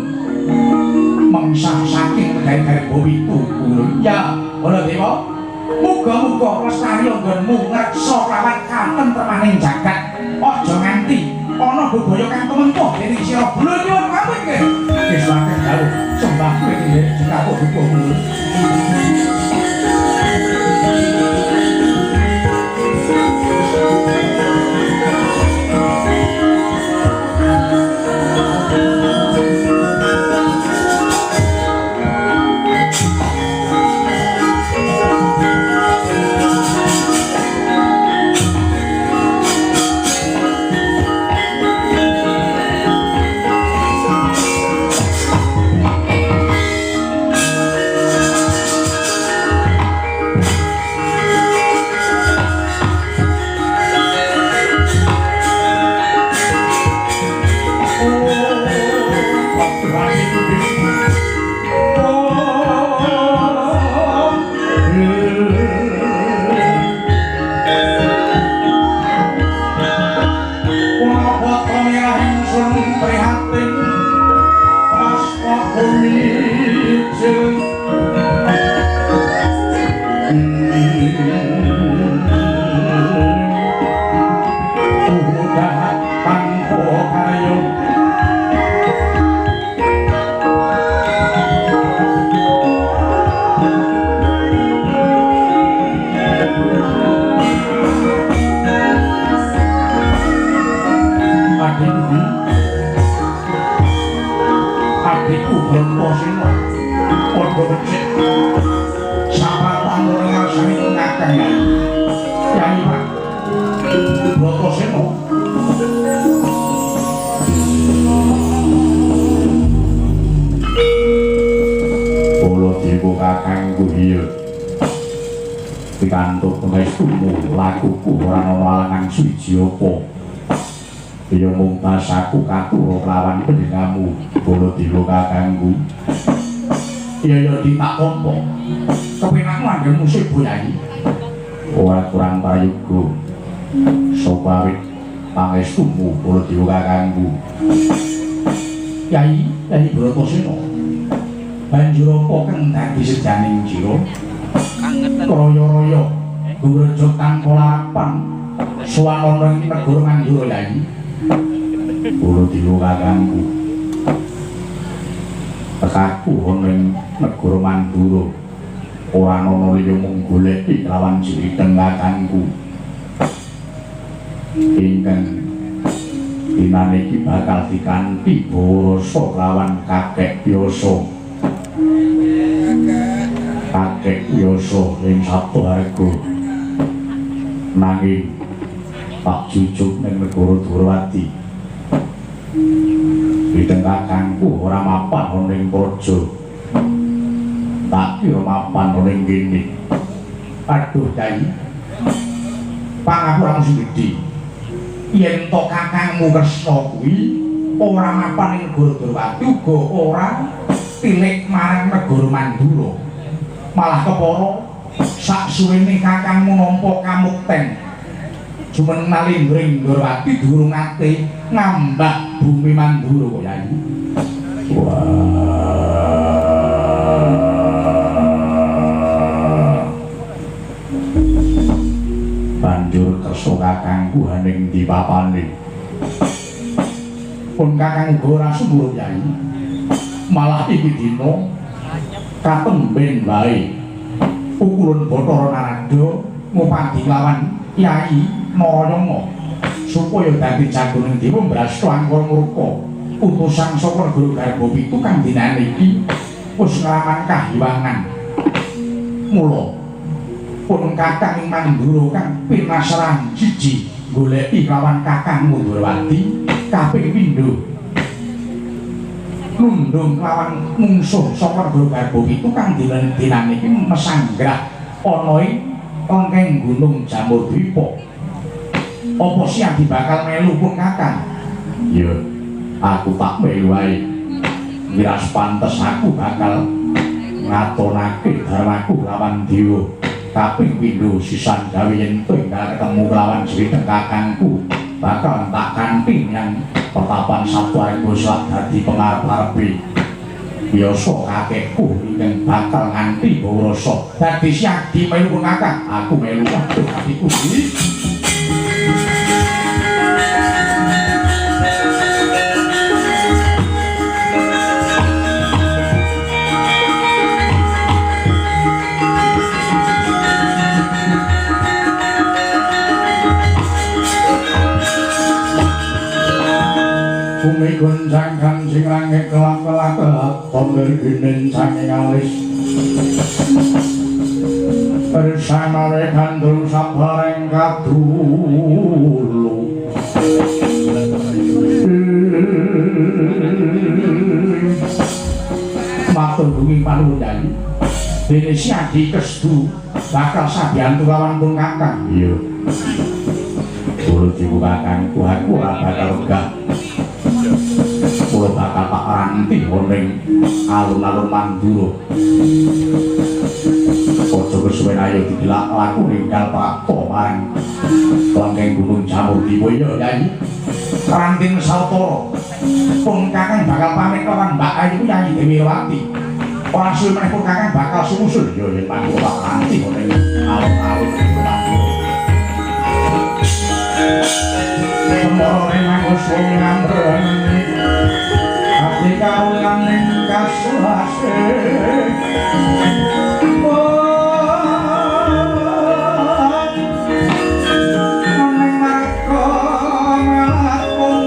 mengsah saking negari Bowitu ulun. Ya Baladewa. Muga-muga lestari anggonmu ngreksa kelawan katentremaning jagat. Aja nganti ana bebaya kang tumentuh dening sira. Kula nyuwun pamit nggih. Wis wae dawuh sembah nggih dikawuh duka kula. Pikantuk pangestumu lakuku ora ana alangan suci apa. Ya mung tasaku katura kelawan pendinamu Baladewa kakangku. Ya ditak tampa. Kepenakmu anggen musik boyayi. Ora kurang prayoga. Sopawit pangestumu Baladewa kakangku. Yai Bratasena. Banjur apa kang dadi sejaning jira? Raya-raya Gurejog tanpa lapan suwanana ing negara Mandura Yai. Baladewa kakangku. Tekaku ana ing negara Mandura ora ana liya mung golek lawan jiriteng kakangku. Ingkang dinane iki bakal dikanthi basa lawan kakek biasa. Kakek biasa ing Sabtu Harga. Nanging tak jujuk ning negara Dwarawati. Bideng kakangku ora mapan ning praja. Tak kira mapan ning kene. Aduh, Kyai. Pangapura sing gedhe. Yen to kakangmu Kresna kuwi ora mapan ning negara Dwarawati uga ora tilik marang negara Mandura. Malah kepara sak suwene kakangmu nampa kamukten cuman nalindring Dwarawati durung ate ngambak bumi Mandura kok Yai. Banjur kersa kakangku haning ndi papane. Pun kakang uga ora sumurut Yai. Malah iki dina katemben bae pukulun Bathara Narada ngupadi lawan Kyai Narayana supaya dadi jagoning dewa mbrastu angkara murka. Utusan saka Guru Garba Pitu kang dinane iki wis nglawan kahiwangan. Mula pun kakang Mandura kang pinasran siji goleki lawan kakang Dwarawati kaping pindho nundung lawan mungsuh saka Guru Garba Pitu kang dinane iki mesanggrah ana ing lengkeng Gunung Jamurdwipa. Apa siang bakal melu pun kakang? Ya, aku tak melu wae. Miras pantes aku bakal ngatonake dharmaku lawan dewa. Kaping pindho sisan gawe yen tenggal ketemu lawan sriteng kakangku bakal tak kanthi yang pertapan Sabtuwarga sak dadi pengarep-arepe. Biasa kakekku ingkang bakal nganti bawa rasa dadi siagi melu pun kakang. Aku melu waduh atiku iki. Bumi gunjang kancing langit kelak-kelak tombel ginen saking alis bersama rekan dulu sabareng kadulu matur bumi panundani dene siadi kestu bakal sabiantu lawan pun kakang. Iya bulu dibukakan kuhaku ora bakal regah. Kulo bakal tak ranti ning alun-alun Mandura. Aja kesuwen ayo didelak laku ninggal Prato marang lengkeng Gunung Jamurdwipa ya Yai. Ranting Sawtara. Pun kakang bakal pamit lawan Mbak Ayu Yai Dewirwati. Ora suwe meneh pun kakang bakal sumusul ya yen mangko tak ranti ning alun-alun Mandura. Semoro remang usul ngambren ati kaulan ning kasulase ning marga melakon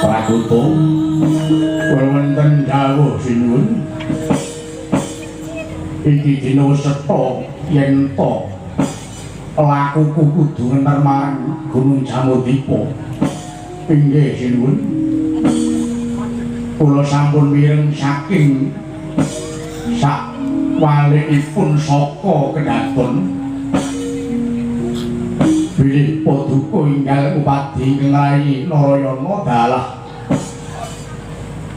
Prakuto wonten dawuh sinuwun iki dina setha yen to lakuku kudu ngentar marang Gunung Jamuddipa inggih sinuwun kula sampun mireng saking sak walikipun saka kedaton bilih paduka inggal upadi ngrayi Narayana dalah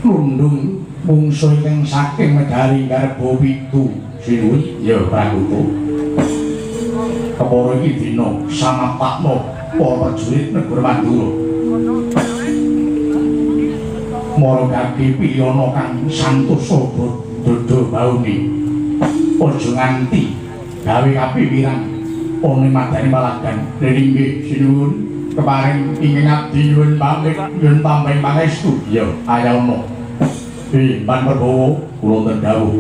nundung mungsuh ingkang saking negari Garba Widu sinuwun ya Prakuto kepara iki dina samapakna para prajurit negara Mandura marangake piyana kang santosa dodo bauni aja nganti gawe kapiwirang ana madani Malagan nggih sinuwun keparing ingkang abdi nyuwun pamit nyuwun tambahi pangestu ya ayana Pan Prabowo kula wonten dawuh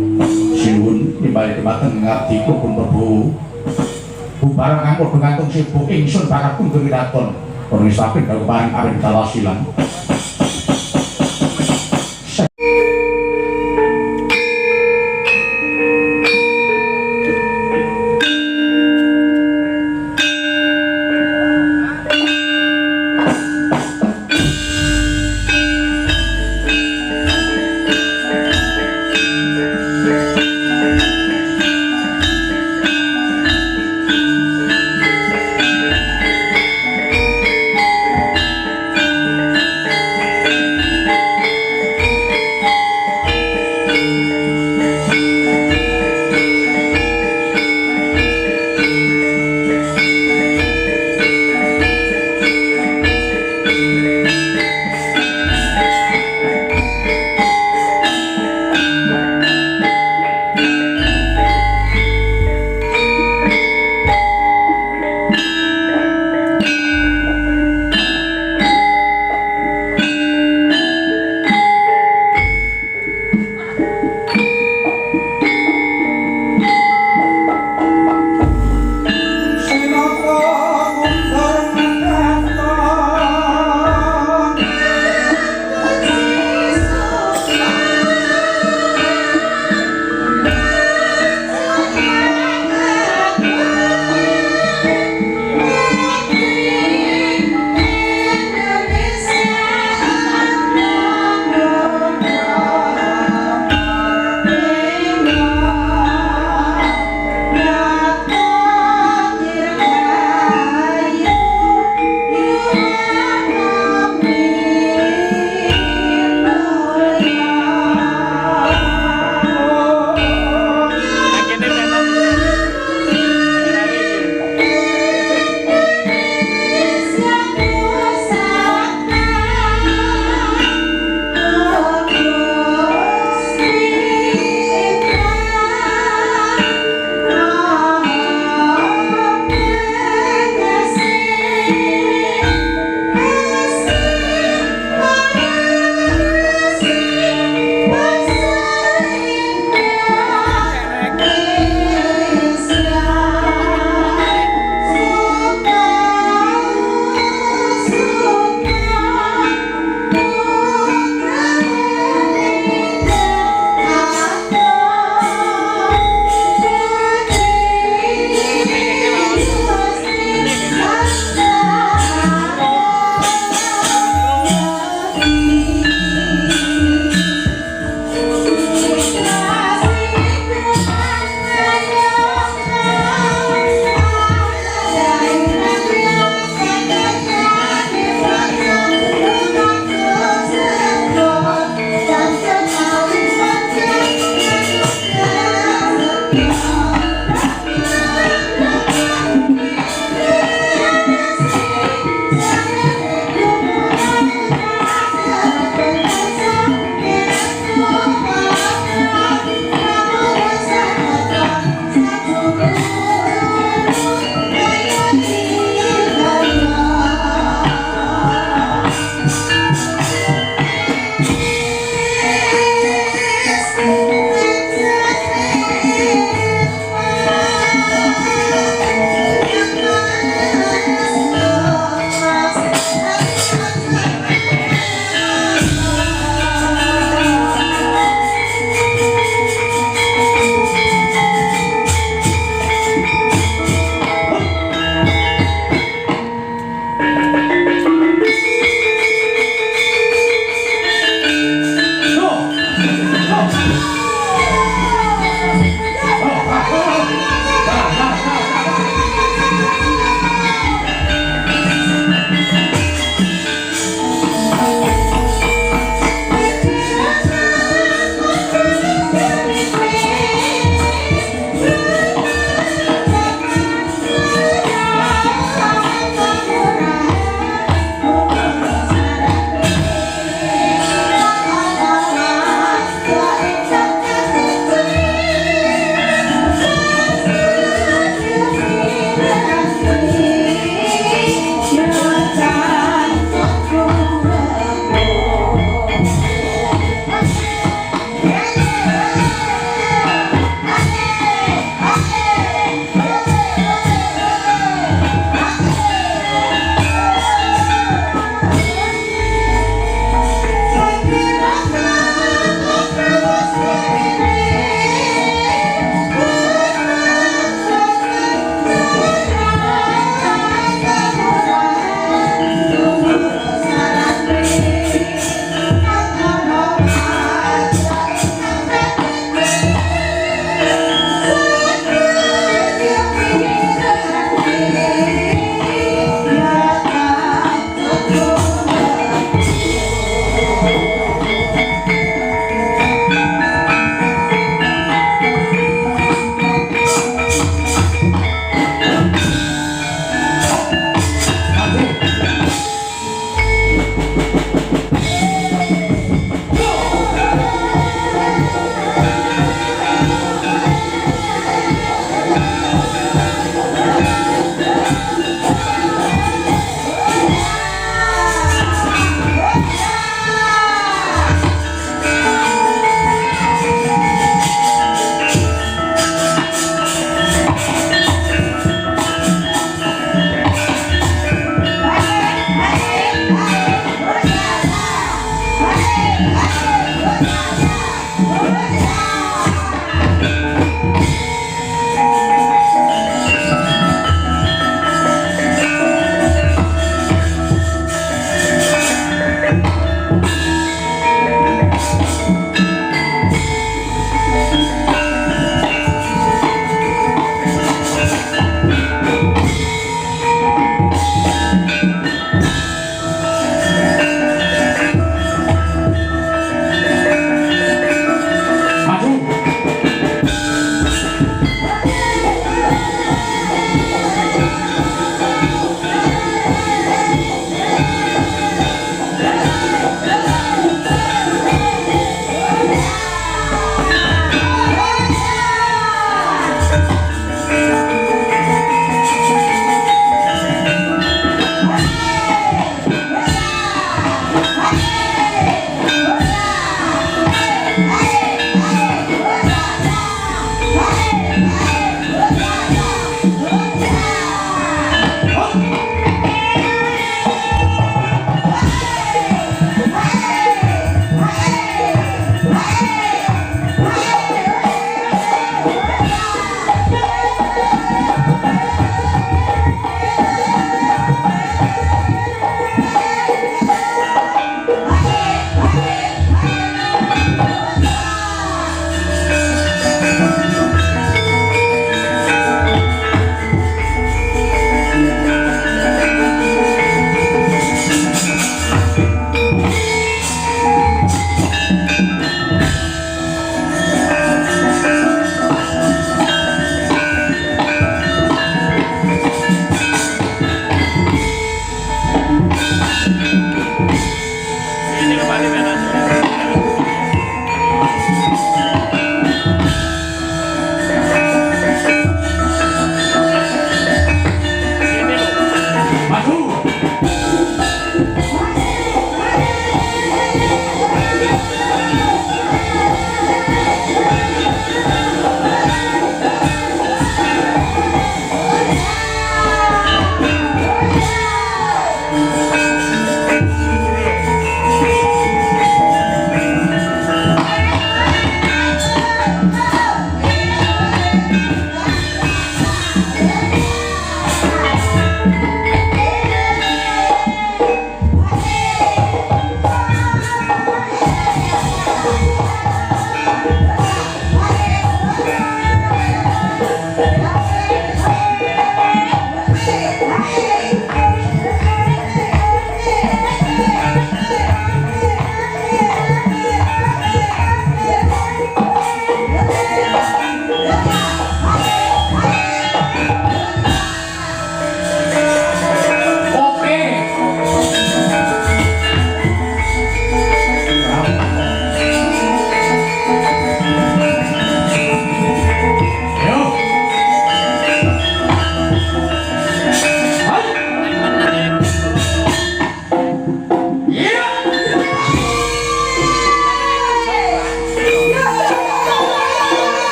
sinuwun nimbali kematen ngabdi Pun Prabowo bubarang kang padha gantung sibuk ingsun bakal pundhut kedaton ora wis apik karo paring arep tawasilan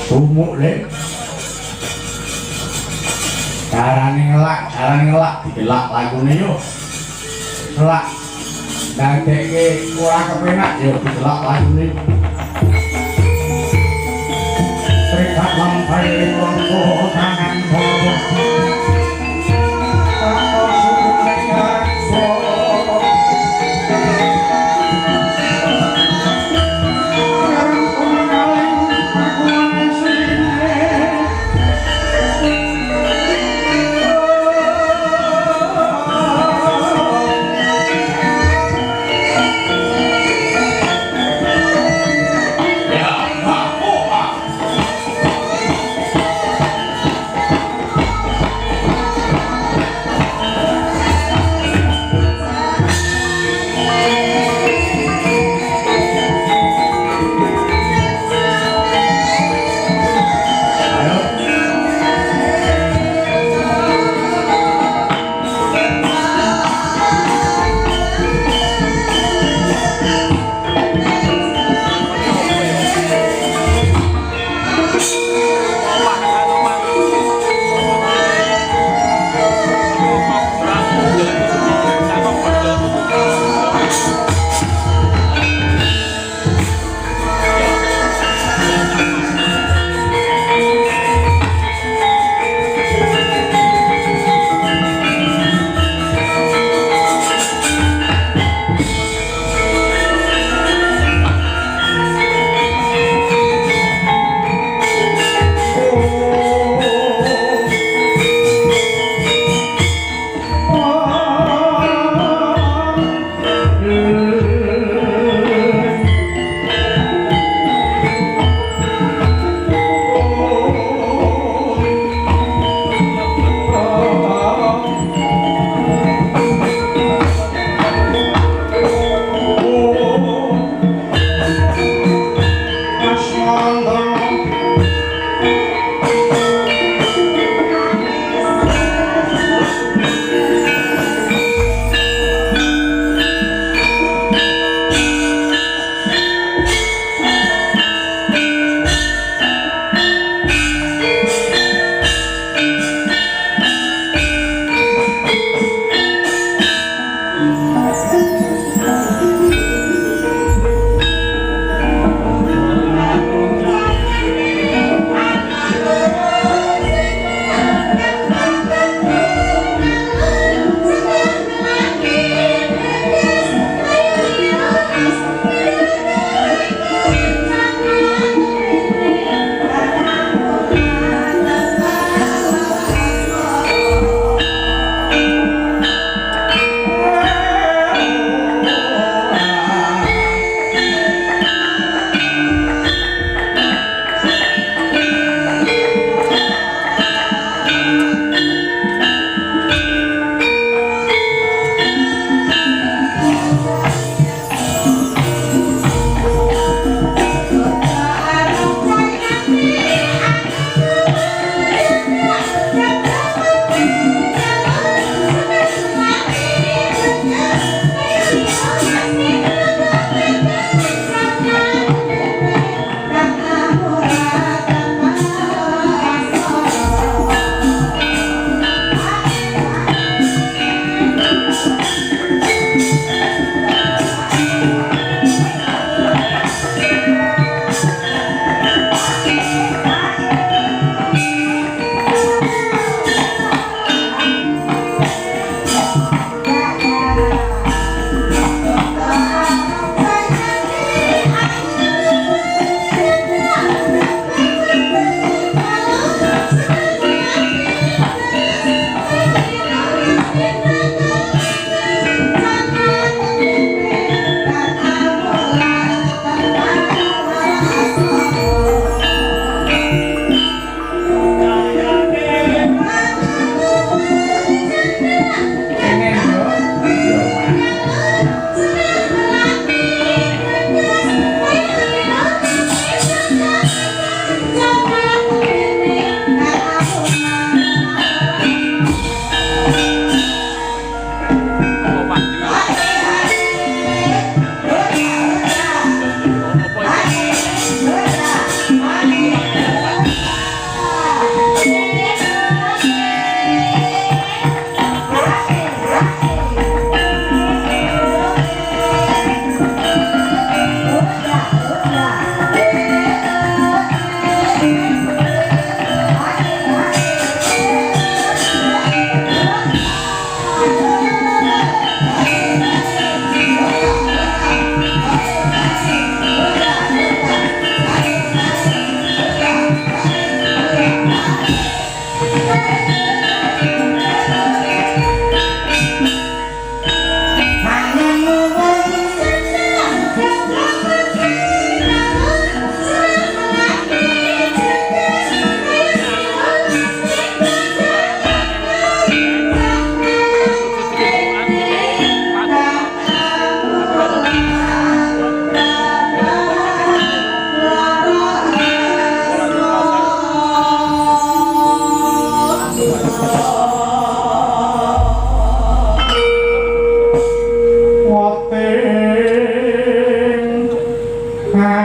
Sumuk le. Carane ngelak dilak lagune yo. Selak dadekke ora kepenak yo dilak lagune. Trekat lampah rongko tangan bobo. Aku suku negara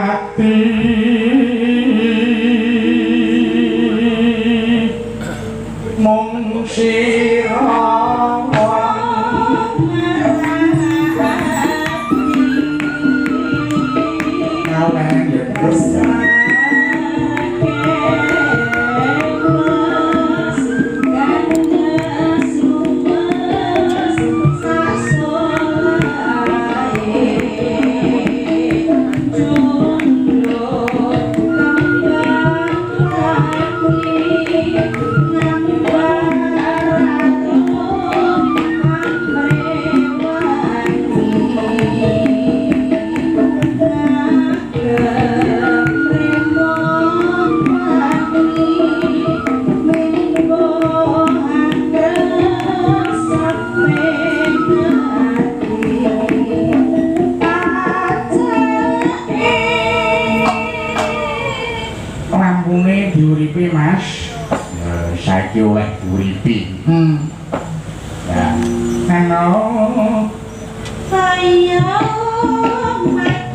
ati mung sira Mas, saiki oleh diuripi. Ya, neno. Saya macan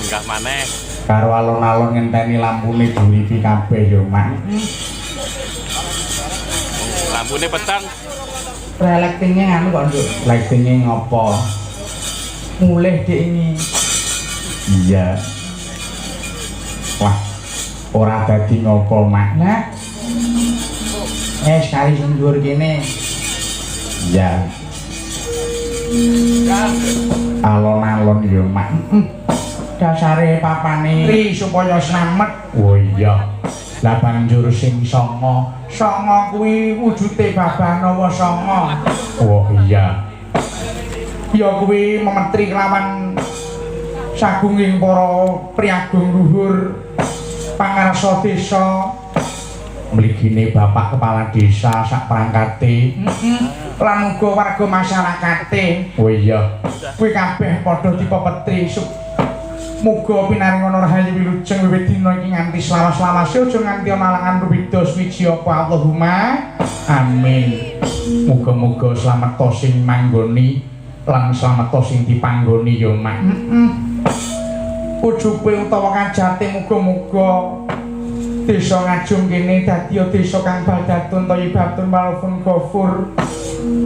Lenggah maneh. Karo alon-alon ngenteni lampune diuripi kabeh yo, Mak. Lampune peteng. Lightingnya nganu kok, Nduk. Lightingnya ngopo? Mulih Dik ini. Iya. Wah, ora dadi ngopo, Mak. Nah. Sekali sing dhuwur kene. Iya. Alon-alon yo, Mak. Dasare papane ri supaya slamet. Oh iya. Lah banjur sing songo kuwi wujude Babanawa Sanga. Oh iya. Ya kuwi memetri kelawan sagunging para priagung luhur pangarsa desa. Mligine Bapak Kepala Desa sak prangkate. Lan uga warga masyarakate. Oh iya. Kuwi kabeh padha dipepetri Muga pinaringono rahayu wilujeng wiwit dina iki nganti slawas-lawase aja nganti ana alangan ruwida swiji apa Allahumma amin. Muga-muga slamet sing manggoni lan slamet sing dipanggoni ya Mak. Ujupe utawa kajate muga-muga desa Ngajum kene dadi desa kang baldatun thayyibatun walafun ghafur.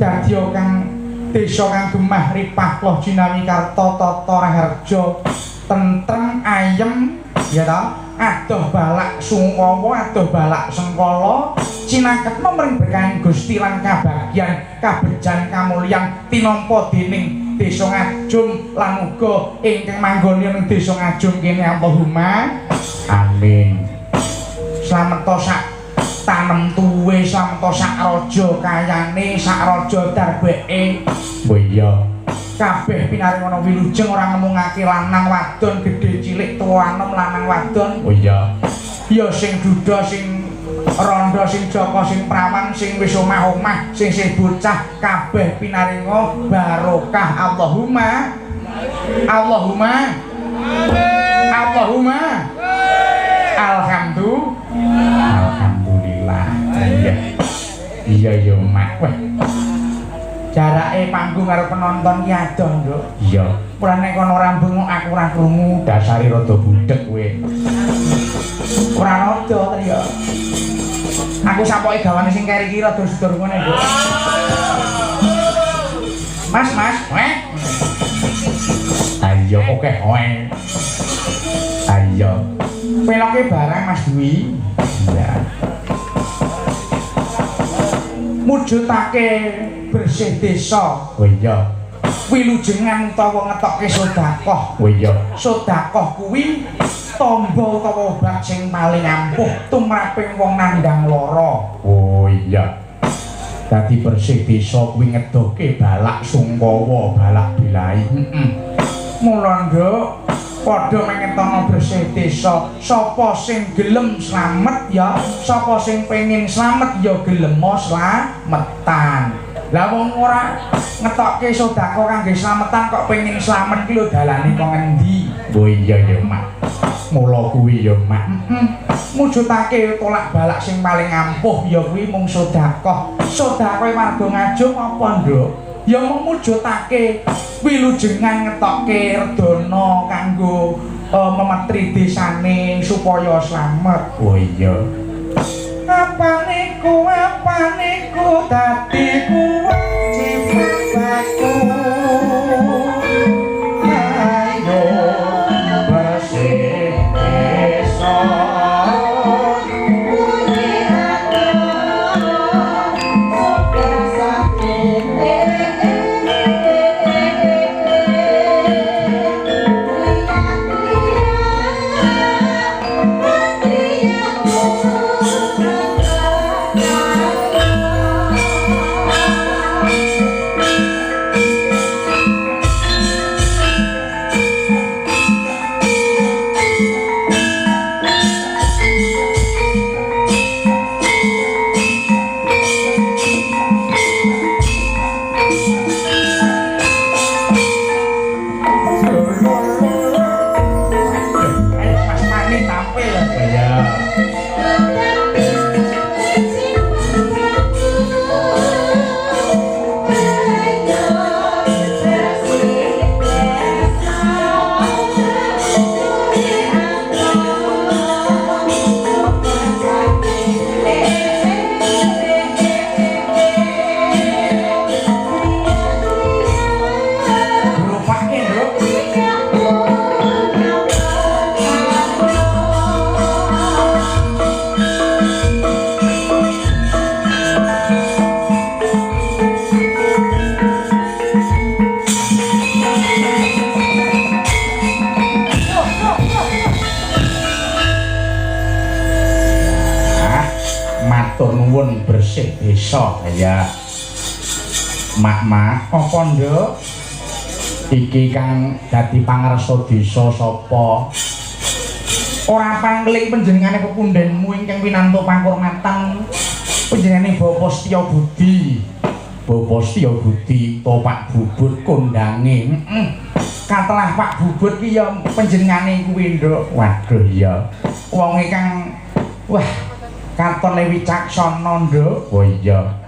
Dadi kang desa kang gemah ripah loh jinawi karta tata raharja tentrem ayem ya ta adoh balak sungkawa adoh balak sengkala cinaketna mring berkahing Gusti lan kabagyan kabejan kamulyan tinampa dening desa Ngajum lan uga ingkang manggoni ing desa Ngajum kene Allahumma amin. Slamet sak tanem tuwe slamet sak raja kayane sak raja darbeke oh iya kabeh pinaringono wilujeng ora ngemungake lanang wadon gedhe cilik tuwa anom lanang wadon oh iya ya sing duda sing rondo sing joko sing prawan sing wis omah-omah sing bocah kabeh pinaringo barokah Allahumma Allahumma Allahumma alhamdulillah iya iya Mak weh jarake panggung karo penonton ki adoh nduk iya ora nek kono ora bengok aku ora krungu dasare rada budhek kowe ora rada ya aku sapoke gawane sing keri iki rada sudur ngene nduk mas weh ayo oke oe ayo peloke barang Mas Dwi iya mujudake bersih desa oh iya wilujengan utawa ngetokke sedekah oh iya sedekah kuwi tamba utawa obat sing paling ampuh tumraping wong nandang lara oh iya dadi bersih desa kuwi ngedoke balak sungkawa balak bilahi mula nduk padha mengetono bersih desa sapa sing gelem slamet ya sapa sing pengin slamet ya gelem slametan lah wong ora ngetokke sedekah kangge slametan kok pengin slamet ki lho dalane kok ngendi oh iya ya Mak mula kuwi ya Mak mujudake tolak balak sing paling ampuh ya kuwi mung sedekah warga Ngajum apa nduk ya memujudake wilujengan ngetokke redana kanggo memetri desane supaya slamet oh iya apa niku dadi kewajibanku ayo bersih desa bersih desa ya mak apa nduk iki kang dadi pangarsa desa sapa ora pangling panjenengane pepundhenmu ingkang winanto pangkurmatan panjenengane Bapak Setya Budi Bapak Setya Budi topak bubut kondange katelah Pak Bubut ki ya panjenengane kuwi nduk. Waduh iya. Wong ingkang wah katone wicaksana nduk. Oh iya.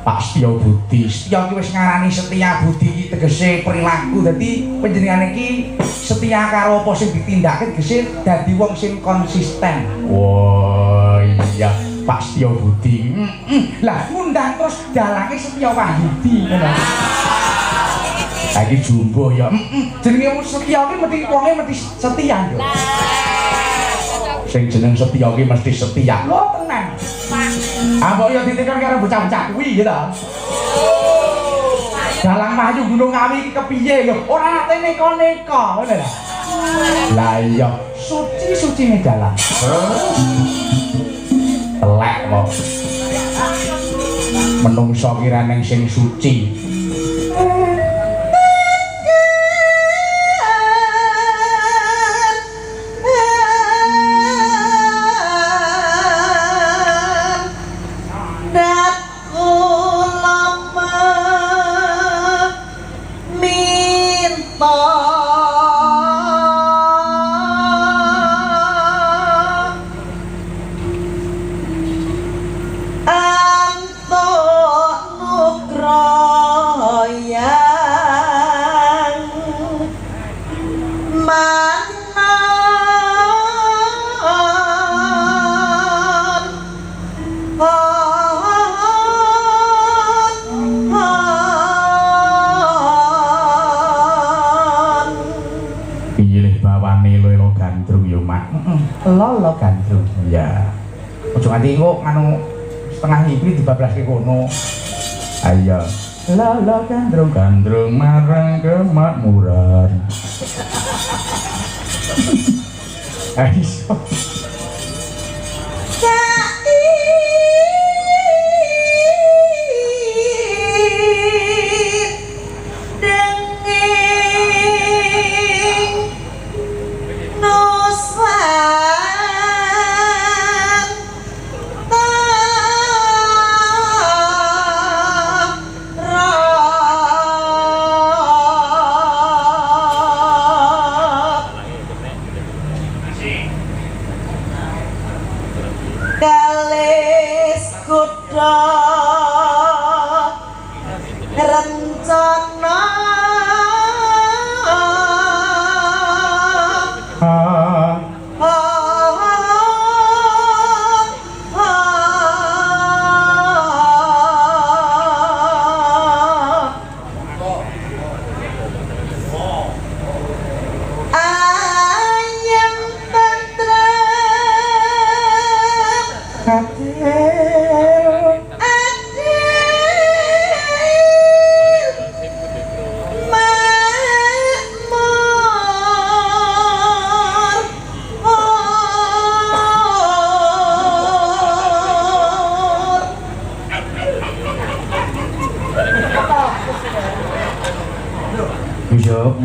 Pak Setya Budi. Setya ki wis ngarani Setya Budi ki tegese perilaku. Dadi panjenengane ki setia karo apa sing ditindakake tegese dadi wong sing konsisten. Oh iya, Pak Setya Budi. Lah ngundang terus dalange Setya Wahyudi ngono. Saiki jumbo ya. Jenenge Setya ki mesti wonge mesti setia yo. Sing jeneng Setya ki mesti setia. Lho tenan. Apa ya ditekan karo bocah-bocah kuwi ya ta? Dalang Mahyu Gunung Kawi iki kepiye lho? Ora nate neko-neko ngono lho. Lah iya, suci-sucine dalang. Telek kok. Menungso kirane sing suci. Lolo gandrung ya ojo nganti engko anu setengah iki dibablaske kono ayo lolo gandrung marang kemakmuran ayo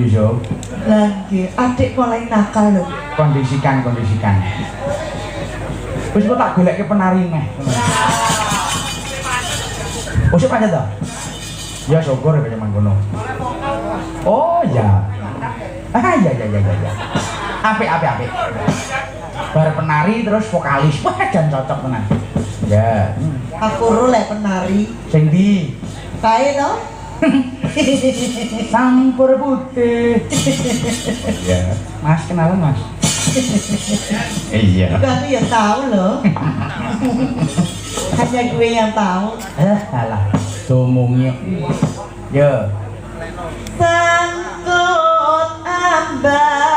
Yusuf lagi adik mulai nakal lho. Kondisikan wis kok tak goleke penari meh Usip aja dah ya syukur ya mangkono oh ya ya apik bar penari terus vokalis wah jan cocok tenan ya aku rule penari sing ndi kae to Sampur putih. Ya, Mas kenalan Mas. Iya. Aku ya tahu loh. Hanya gue yang tahu. Alah, domongnya. Ya. Sangkut ambangun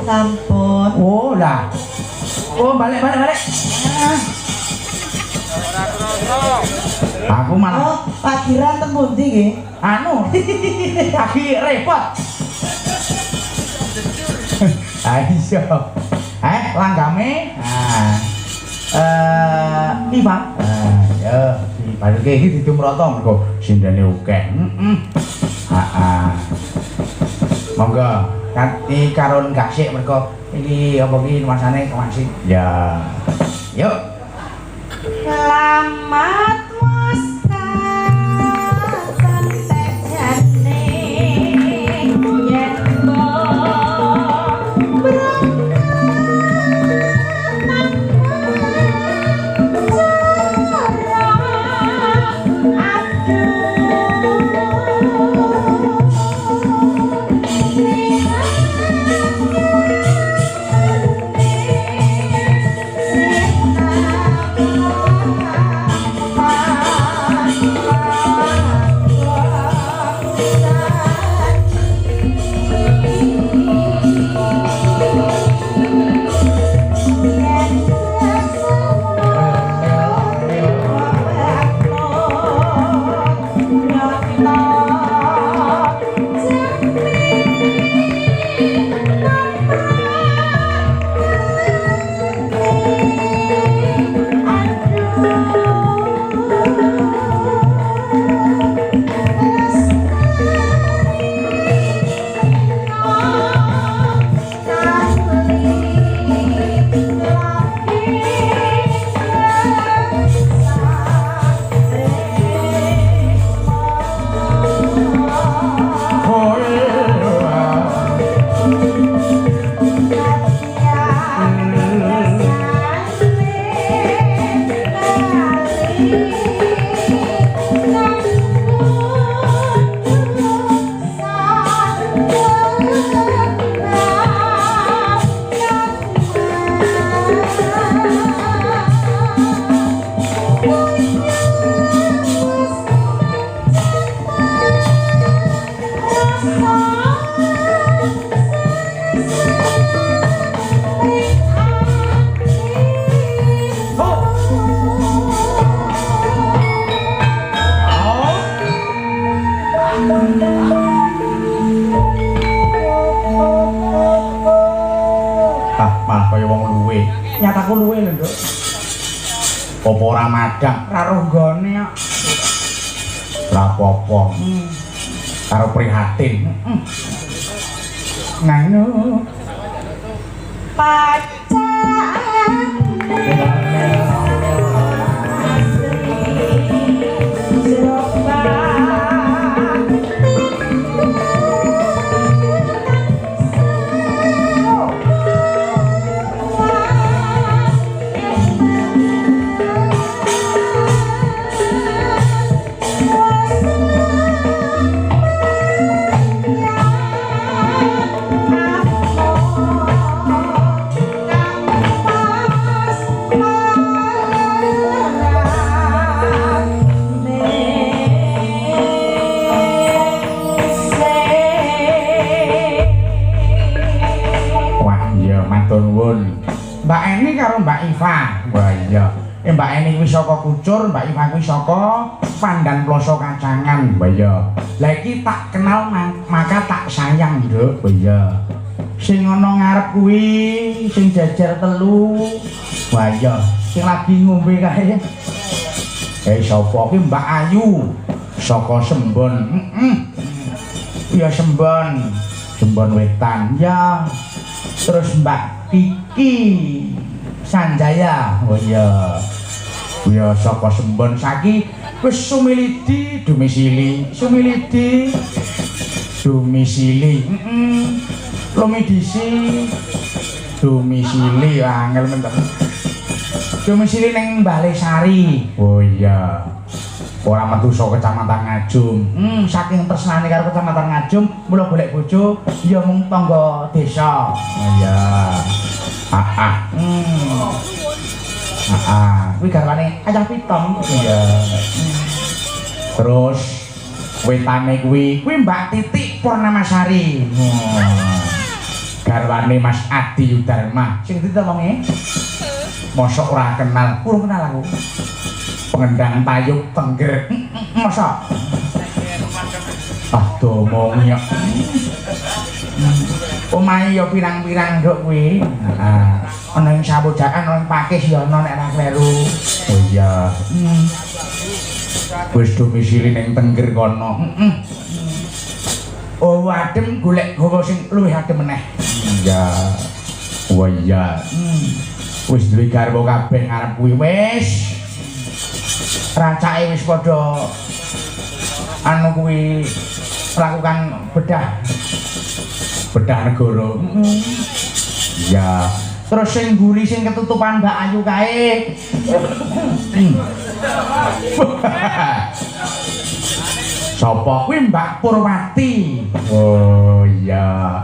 sampun. Oh lah. Oh balik. Aku malah. Oh, parkiran temu ndi nggih? Anu. Lagi repot. Ayo. Langgame. Nah. Iva. Ya, dibalke iki ditumrata mergo sindene akeh. Monggo, kanthi karun gasik mergo iki apa iki nuansane kemasih. Ya. Yuk. Selamat was kasan tejane yen Nyataku luwe lho, Nduk. Apa ora madang? Ra ronggone kok. Ora apa-apa. Karo prihatin. Nganu. Mbak Eni karo Mbak Iva. Wah iya. Mbak Eni kuwi saka Kucur, Mbak Iva kuwi saka Pandan Ploso Kacangan. Wah iya. Lah iki tak kenal maka tak sayang, Nduk. Wah iya. Sing ana ngarep kuwi sing jajar telu. Wah iya. Sing lagi ngombe kae. Sapa ki Mbak Ayu saka Sembon. Iya Sembon. Sembon Wetan. Ya. Terus Mbak Kiki Sanjaya. Oh iya. Ya saka Sembon saiki wis sumilidi domisili. Sumilidi domisili. Lomidisi domisili angel men. Domisili ning Balesari. Oh iya. Ora metu saka Kecamatan Ngajum. Saking tresnane karo Kecamatan Ngajum, mula golek bojo ya mung tangga desa. Oh iya. Kuwi garwane Ayah Pitom. Iya. Terus wetane kuwi Mbak Titik Purnamasari. Garwane Mas Adi Yudarma. Sing ditomonge? Mosok ora kenal, kurang kenal aku. Pengendang Tayub Tengger. Masa? Ah domong ya. Omahe ya pirang-pirang nduk kuwi. Ana ing Kambojakan nang Pakis ya ana nek ra kleru. Oh iya. Wis domisili ning Tengger kono. Oh adem golek gawa sing luwih adem meneh. Iya. Oh iya. Wis duwe garwa kabeh ngarep kuwi wis. Rancake wis padha anu kuwi melakukan bedah negara. Iya. Terus sing mburi sing ketutupan Mbak Ayu kae. Sapa kuwi Mbak Purwati? Oh iya.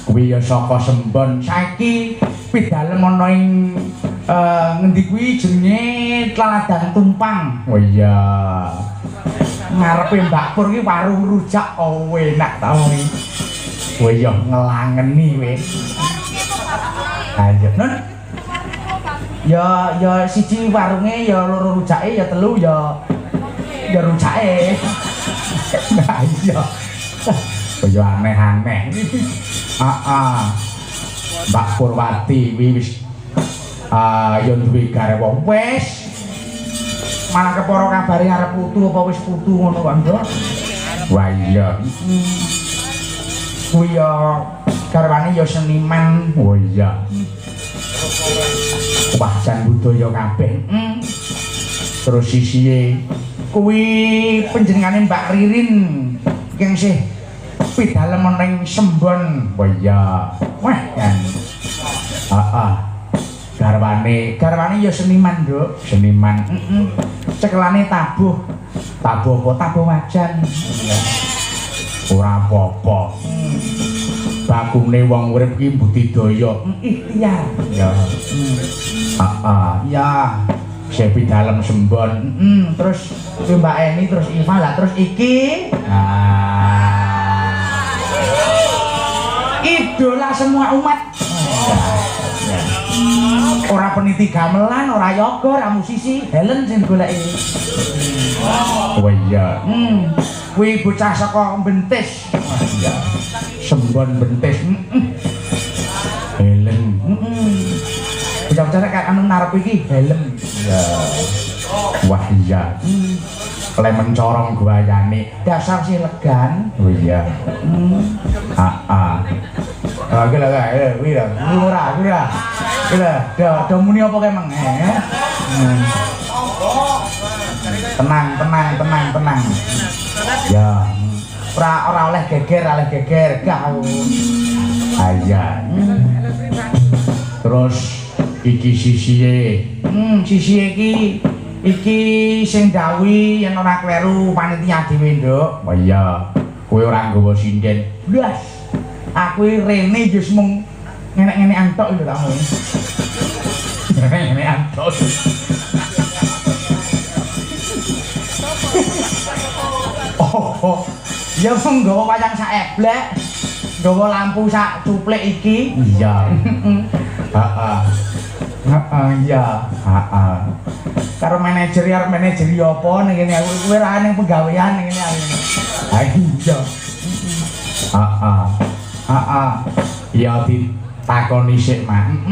Kuwi ya saka Sembon. Saiki pidalem ana ing ngendi kuwi jenenge Tlaladang Tumpang. Oh iya. Ngarepe Mbak Pur ki warung rujak enak ta wong. Oh iya ngelangeni kowe. Ayo, Nun. Ya siji warunge ya loro rujake ya telu ya rujake. Nah iya. Kaya aneh-aneh. Mbak Purwati wis ya duwe garwa wis. Malah kepara kabare arep putu apa wis putu ngono kok, Nduk. Wah iya. Kuwi ya garwane ya seniman. Oh iya. Wajan budaya kabeh. Terus sisihe kuwi panjenengane Mbak Ririn yang sih pidalem ning Sembon. Oh iya. Wah kan. Garwane ya seniman, Nduk. Seniman. Cekelane tabuh. Tabuh apa? Tabuh wajan. Ora apa-apa. Bagune wong urip iki budidaya ikhtiar. Ya. Ya. Sepi dalem Sembon. Terus Mbak Eni terus Iva lah terus iki. Idola semua umat. Ora peniti gamelan, ora yoga, ora musisi, Helen sing goleki. Oh iya. Kuwi bocah saka Bentis. Iya. Sembon Bentis. Helen. Bocah-bocah kayak anu narep iki Helen. Iya. Wah iya. Klemen corong guayane. Dasar si legan. Oh iya. Oke lah kae, kuwi lah. Ora, kuwi lah. Kuwi lah. Do muni apa kae mang? Tenang. Ya. Ora oleh geger gak. Aya. Terus iki sisihe. Sisihe iki sing dawuhi yen ora kleru panitia dhewe, Nduk. Oh iya. Kowe ora nggawa sinden. Blas. Aku rene wis mung ngene-ngene antok lho ta ngono. Ngene antok. Oh. Ya mung nggawa wayang sak eblek. Nggawa lampu sak cuplik iki. Iya. Heeh. Iya. Karo manajer apa ning kene aku kowe ra ning penggawean ning kene aku. Ha iya. Ya ditakoni sik, Mak.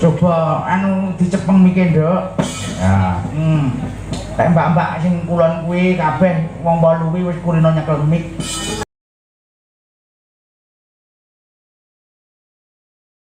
Coba anu dicepeng miki, Nduk. Ya. Nek mbak-mbak sing kulon kuwi kabeh wong 8 kuwi wis kulino nyekel mik.